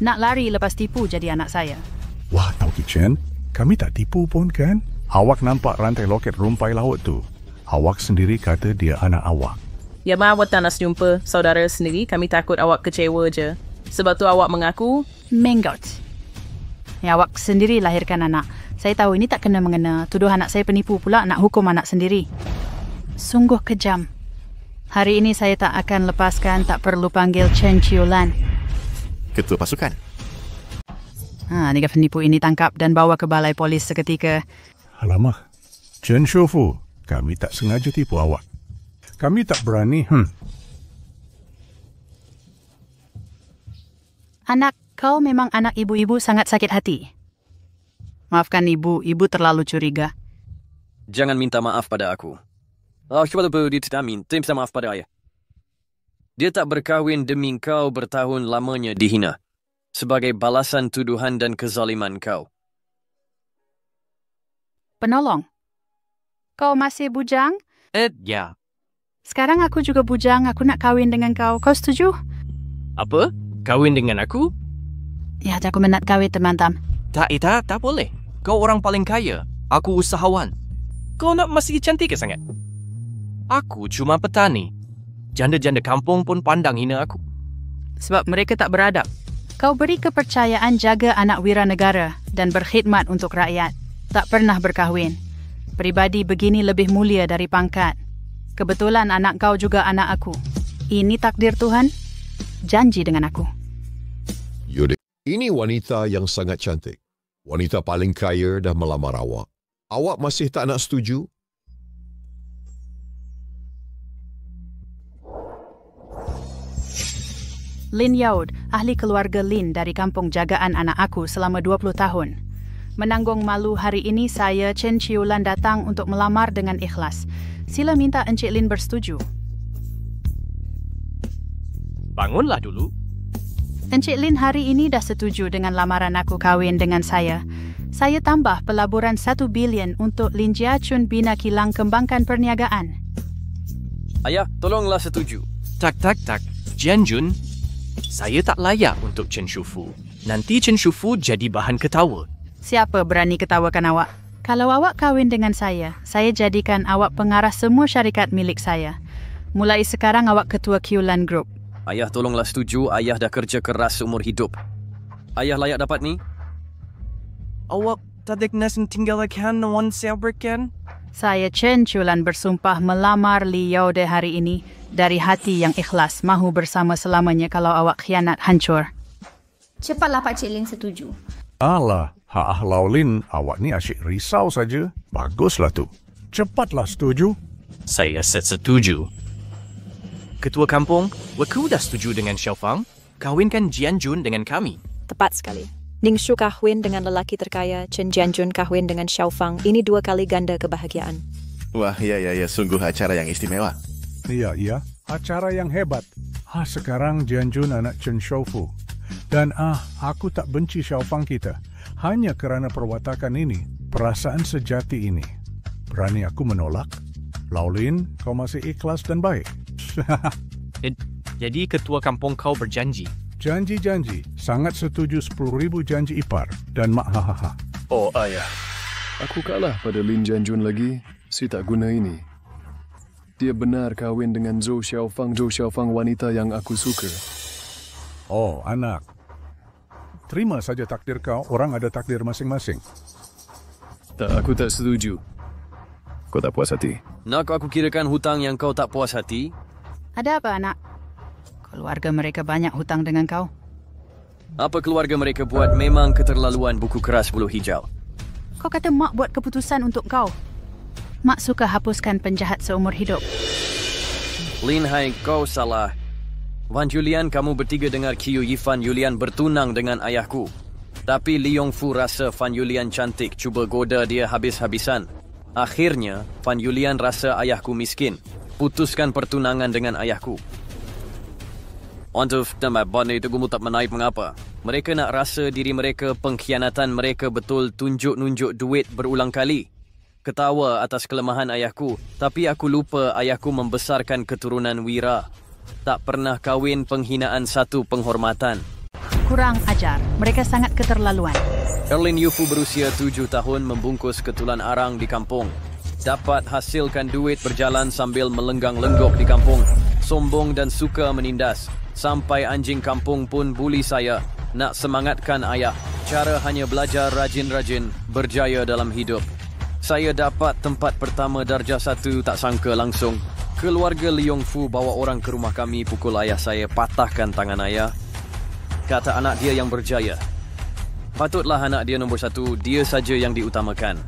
Nak lari lepas tipu jadi anak saya. Wah, tahu Chen, kami tak tipu pun kan? Awak nampak rantai loket rumpai laut tu. Awak sendiri kata dia anak awak. Ya, awak tak nak jumpa saudara sendiri. Kami takut awak kecewa je. Sebab tu awak mengaku. Menggot. Ya, awak sendiri lahirkan anak. Saya tahu ini tak kena mengena. Tuduh anak saya penipu pula nak hukum anak sendiri. Sungguh kejam. Hari ini saya tak akan lepaskan, tak perlu panggil Chen Chiulan. Ketua pasukan. Tiga penipu ini tangkap dan bawa ke balai polis seketika. Alamak. Chen Shufu, kami tak sengaja tipu awak. Kami tak berani. Anak, kau memang anak ibu-ibu sangat sakit hati. Maafkan ibu terlalu curiga. Jangan minta maaf pada aku. Dia tidak minta maaf pada ayah. Dia tak berkahwin demi kau bertahun lamanya dihina. Sebagai balasan tuduhan dan kezaliman kau. Penolong? Kau masih bujang? Ya. Sekarang aku juga bujang. Aku nak kahwin dengan kau. Kau setuju? Apa? Kahwin dengan aku? Ya, aku minat kahwin teman-teman. Tak boleh. Kau orang paling kaya. Aku usahawan. Kau nak masih cantik ke sangat? Aku cuma petani. Janda-janda kampung pun pandang hina aku. Sebab mereka tak beradab. Kau beri kepercayaan jaga anak wira negara dan berkhidmat untuk rakyat. Tak pernah berkahwin. Peribadi begini lebih mulia dari pangkat. Kebetulan anak kau juga anak aku. Ini takdir Tuhan. Janji dengan aku. Yudik, ini wanita yang sangat cantik. Wanita paling kaya dah melamar awak. Awak masih tak nak setuju? Lin Yaud, ahli keluarga Lin dari kampung jagaan anak aku selama 20 tahun. Menanggung malu hari ini saya, Chen Chiulan, datang untuk melamar dengan ikhlas. Sila minta Encik Lin bersetuju. Bangunlah dulu. Encik Lin hari ini dah setuju dengan lamaran aku kahwin dengan saya. Saya tambah pelaburan 1 bilion untuk Lin Jiachun bina kilang kembangkan perniagaan. Ayah, tolonglah setuju. Tak. Jianjun, saya tak layak untuk Chen Shufu. Nanti Chen Shufu jadi bahan ketawa. Siapa berani ketawakan awak? Kalau awak kahwin dengan saya jadikan awak pengarah semua syarikat milik saya. Mulai sekarang awak ketua Qiulan Group. Ayah, tolonglah setuju. Ayah dah kerja keras seumur hidup. Ayah layak dapat ni? Awak tak nasan tinggalkan Wan Xiaoberkan? Saya Chen Chiulan bersumpah melamar Li Yaude hari ini dari hati yang ikhlas, mahu bersama selamanya kalau awak khianat hancur. Cepatlah Pak Cik Lin setuju. Alah, Lau Lin, awak ni asyik risau saja. Baguslah tu. Cepatlah setuju. Saya setuju. Ketua kampung, aku dah setuju dengan Xiaofang. Kawinkan Jianjun dengan kami. Tepat sekali. Ning Shu kahwin dengan lelaki terkaya, Chen Jianjun kahwin dengan Xiaofang. Ini 2 kali ganda kebahagiaan. Wah, ya, sungguh acara yang istimewa. Iya, acara yang hebat. Sekarang Jianjun anak Chen Shoufu. Dan aku tak benci Xiaofang kita. Hanya kerana perwatakan ini, perasaan sejati ini. Berani aku menolak? Lau Lin, kau masih ikhlas dan baik. Jadi ketua kampung kau berjanji? Janji. Sangat setuju 10,000 janji ipar. Dan mak hahaha. Oh, ayah. Aku kalah pada Lin Jianjun lagi. Si tak guna ini. Dia benar kahwin dengan Zhou Xiaofang wanita yang aku suka. Oh, anak. Terima saja takdir kau. Orang ada takdir masing-masing. Tak, aku tak setuju. Kau tak puas hati? Nak aku kirakan hutang yang kau tak puas hati? Ada apa, anak? Keluarga mereka banyak hutang dengan kau. Apa keluarga mereka buat memang keterlaluan buku keras bulu hijau. Kau kata mak buat keputusan untuk kau. Mak suka hapuskan penjahat seumur hidup. Lin Hai, kau salah. Wan Julian, kamu bertiga dengar Qiu Yifan Yulian bertunang dengan ayahku. Tapi Li Yongfu rasa Fan Yulian cantik, cuba goda dia habis-habisan. Akhirnya, Fan Yulian rasa ayahku miskin. Putuskan pertunangan dengan ayahku. Untuk tempat itu gumu tak menaik mengapa. Mereka nak rasa diri mereka pengkhianatan mereka betul tunjuk-nunjuk duit berulang kali. Ketawa atas kelemahan ayahku, tapi aku lupa ayahku membesarkan keturunan wira. Tak pernah kahwin penghinaan satu penghormatan. Kurang ajar. Mereka sangat keterlaluan. Erlin Yufu berusia 7 tahun membungkus ketulan arang di kampung. Dapat hasilkan duit berjalan sambil melenggang-lenggok di kampung. Sombong dan suka menindas. Sampai anjing kampung pun buli saya. Nak semangatkan ayah. Cara hanya belajar rajin-rajin, berjaya dalam hidup. Saya dapat tempat pertama darjah 1 tak sangka langsung. Keluarga Li Yongfu bawa orang ke rumah kami, pukul ayah saya, patahkan tangan ayah. Kata anak dia yang berjaya. Patutlah anak dia nombor 1, dia saja yang diutamakan.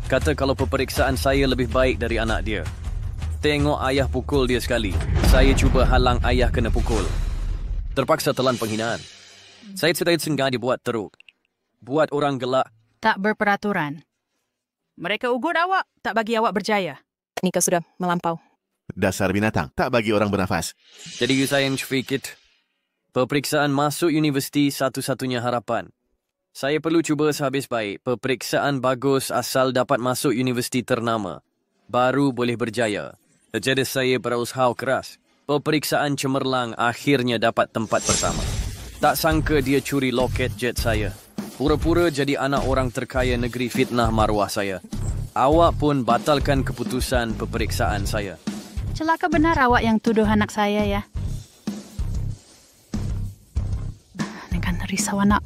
Kata kalau peperiksaan saya lebih baik dari anak dia. Tengok ayah pukul dia sekali. Saya cuba halang ayah kena pukul. Terpaksa telan penghinaan. Saya sengaja dibuat teruk. Buat orang gelak. Tak berperaturan. Mereka ugut awak, tak bagi awak berjaya. Nika sudah melampau. Dasar binatang, tak bagi orang bernafas. Jadi saya yang fikir. Peperiksaan masuk universiti satu-satunya harapan. Saya perlu cuba sehabis baik. Peperiksaan bagus asal dapat masuk universiti ternama. Baru boleh berjaya. Jadi saya berusaha keras. Peperiksaan cemerlang akhirnya dapat tempat pertama. Tak sangka dia curi loket jet saya. Pura-pura jadi anak orang terkaya negeri, fitnah maruah saya. Awak pun batalkan keputusan peperiksaan saya. Celaka benar awak yang tuduh anak saya ya. Ini kan risau anak.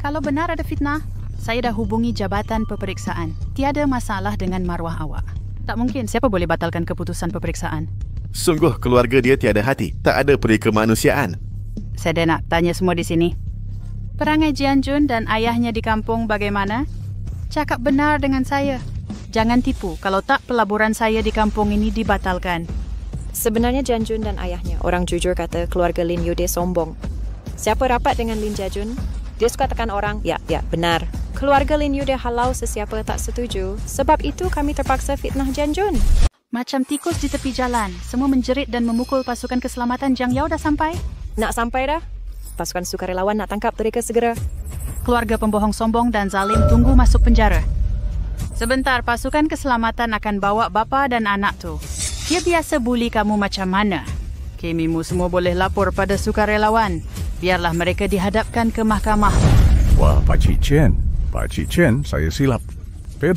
Kalau benar ada fitnah, Saya dah hubungi jabatan peperiksaan. Tiada masalah dengan maruah awak. Tak mungkin, siapa boleh batalkan keputusan peperiksaan? Sungguh keluarga dia tiada hati. Tak ada peri kemanusiaan. Saya nak tanya semua di sini. Perangai Jian Jun dan ayahnya di kampung bagaimana? Cakap benar dengan saya. Jangan tipu, kalau tak pelaburan saya di kampung ini dibatalkan. Sebenarnya Jian Jun dan ayahnya, orang jujur kata keluarga Lin Yude sombong. Siapa rapat dengan Lin Jian Jun? Dia suka tekan orang. Ya, benar. Keluarga Lin Yude halau sesiapa tak setuju. Sebab itu kami terpaksa fitnah Jian Jun. Macam tikus di tepi jalan. Semua menjerit dan memukul pasukan keselamatan. Jiang Yao dah sampai? Nak sampai dah. Pasukan sukarelawan nak tangkap mereka segera. Keluarga pembohong sombong dan zalim tunggu masuk penjara. Sebentar, pasukan keselamatan akan bawa bapa dan anak tu. Dia biasa buli kamu macam mana? Kimimu semua boleh lapor pada sukarelawan. Biarlah mereka dihadapkan ke mahkamah. Wah, Pakcik Chen, saya silap.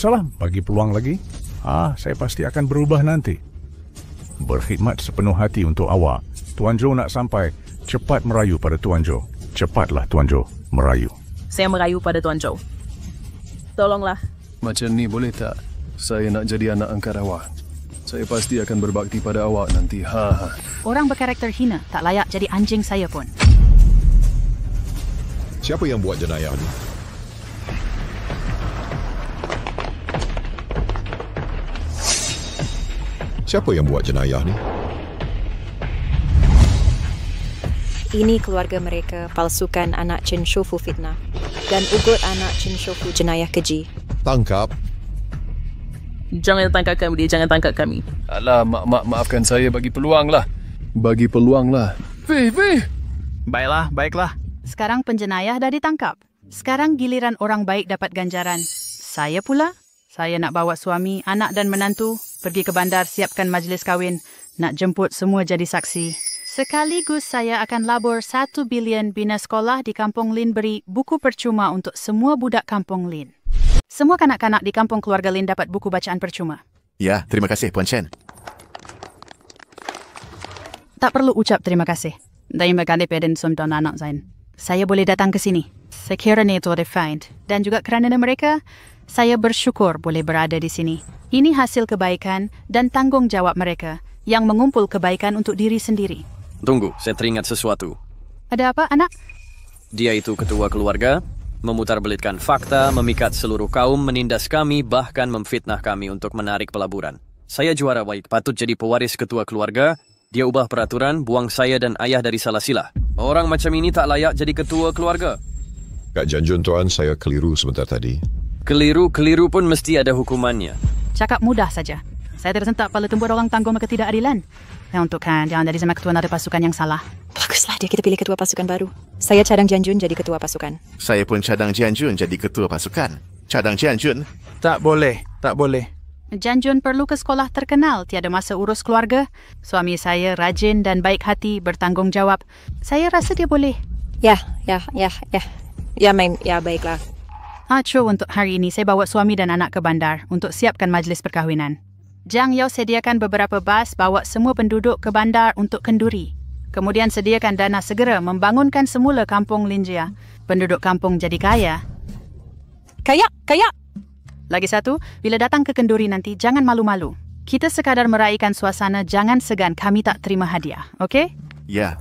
Salam, bagi peluang lagi. Saya pasti akan berubah nanti. Berkhidmat sepenuh hati untuk awak. Tuan Jo nak sampai. Cepat merayu pada Tuan Jo. Cepatlah Tuan Jo, merayu. Saya merayu pada Tuan Jo. Tolonglah. Macam ni boleh tak? Saya nak jadi anak angkat awak. Saya pasti akan berbakti pada awak nanti. Orang berkarakter hina tak layak jadi anjing saya pun. Siapa yang buat jenayah ni? Siapa yang buat jenayah ni? Ini keluarga mereka palsukan anak Chen Shofu fitnah dan ugut anak Chen Shofu jenayah keji. Tangkap. Jangan tangkap kami, jangan tangkap kami. Alah, maafkan saya, bagi peluang lah. Bagi peluang lah. Fei. Baiklah. Sekarang penjenayah dah ditangkap. Sekarang giliran orang baik dapat ganjaran. Saya pula, saya nak bawa suami, anak dan menantu pergi ke bandar siapkan majlis kahwin. Nak jemput semua jadi saksi. Sekaligus saya akan labur 1 bilion bina sekolah di Kampung Lin, beri buku percuma untuk semua budak Kampung Lin. Semua kanak-kanak di kampung keluarga Lin dapat buku bacaan percuma. Ya, terima kasih Puan Chen. Tak perlu ucap terima kasih. Terima kasih pada semua anak saya boleh datang ke sini. Sekiranya itu defined. Dan juga kerana mereka, saya bersyukur boleh berada di sini. Ini hasil kebaikan dan tanggungjawab mereka yang mengumpul kebaikan untuk diri sendiri. Tunggu, saya teringat sesuatu. Ada apa, anak? Dia itu ketua keluarga, memutarbelitkan fakta, memikat seluruh kaum, menindas kami, bahkan memfitnah kami untuk menarik pelaburan. Saya juara baik, patut jadi pewaris ketua keluarga. Dia ubah peraturan, buang saya dan ayah dari Salasila. Orang macam ini tak layak jadi ketua keluarga. Kak Jian Jun tuan, saya keliru sebentar tadi. Keliru pun mesti ada hukumannya. Cakap mudah saja. Saya tersentak kepala tempur orang tanggung ketidakadilan. Yang untukkan, jangan jadi sama ketua nada pasukan yang salah. Baguslah dia kita pilih ketua pasukan baru. Saya cadang Jian Jun jadi ketua pasukan. Saya pun cadang Jian Jun jadi ketua pasukan. Cadang Jian Jun. Tak boleh. Jian Jun perlu ke sekolah terkenal, tiada masa urus keluarga. Suami saya rajin dan baik hati, bertanggungjawab. Saya rasa dia boleh. Ya, baiklah. Untuk hari ini, saya bawa suami dan anak ke bandar untuk siapkan majlis perkahwinan. Jiang Yao sediakan beberapa bas bawa semua penduduk ke bandar untuk kenduri. Kemudian sediakan dana segera membangunkan semula kampung Linjia. Penduduk kampung jadi kaya. Kaya! Lagi satu, bila datang ke kenduri nanti, jangan malu-malu. Kita sekadar meraihkan suasana, jangan segan, kami tak terima hadiah. Okey? Ya.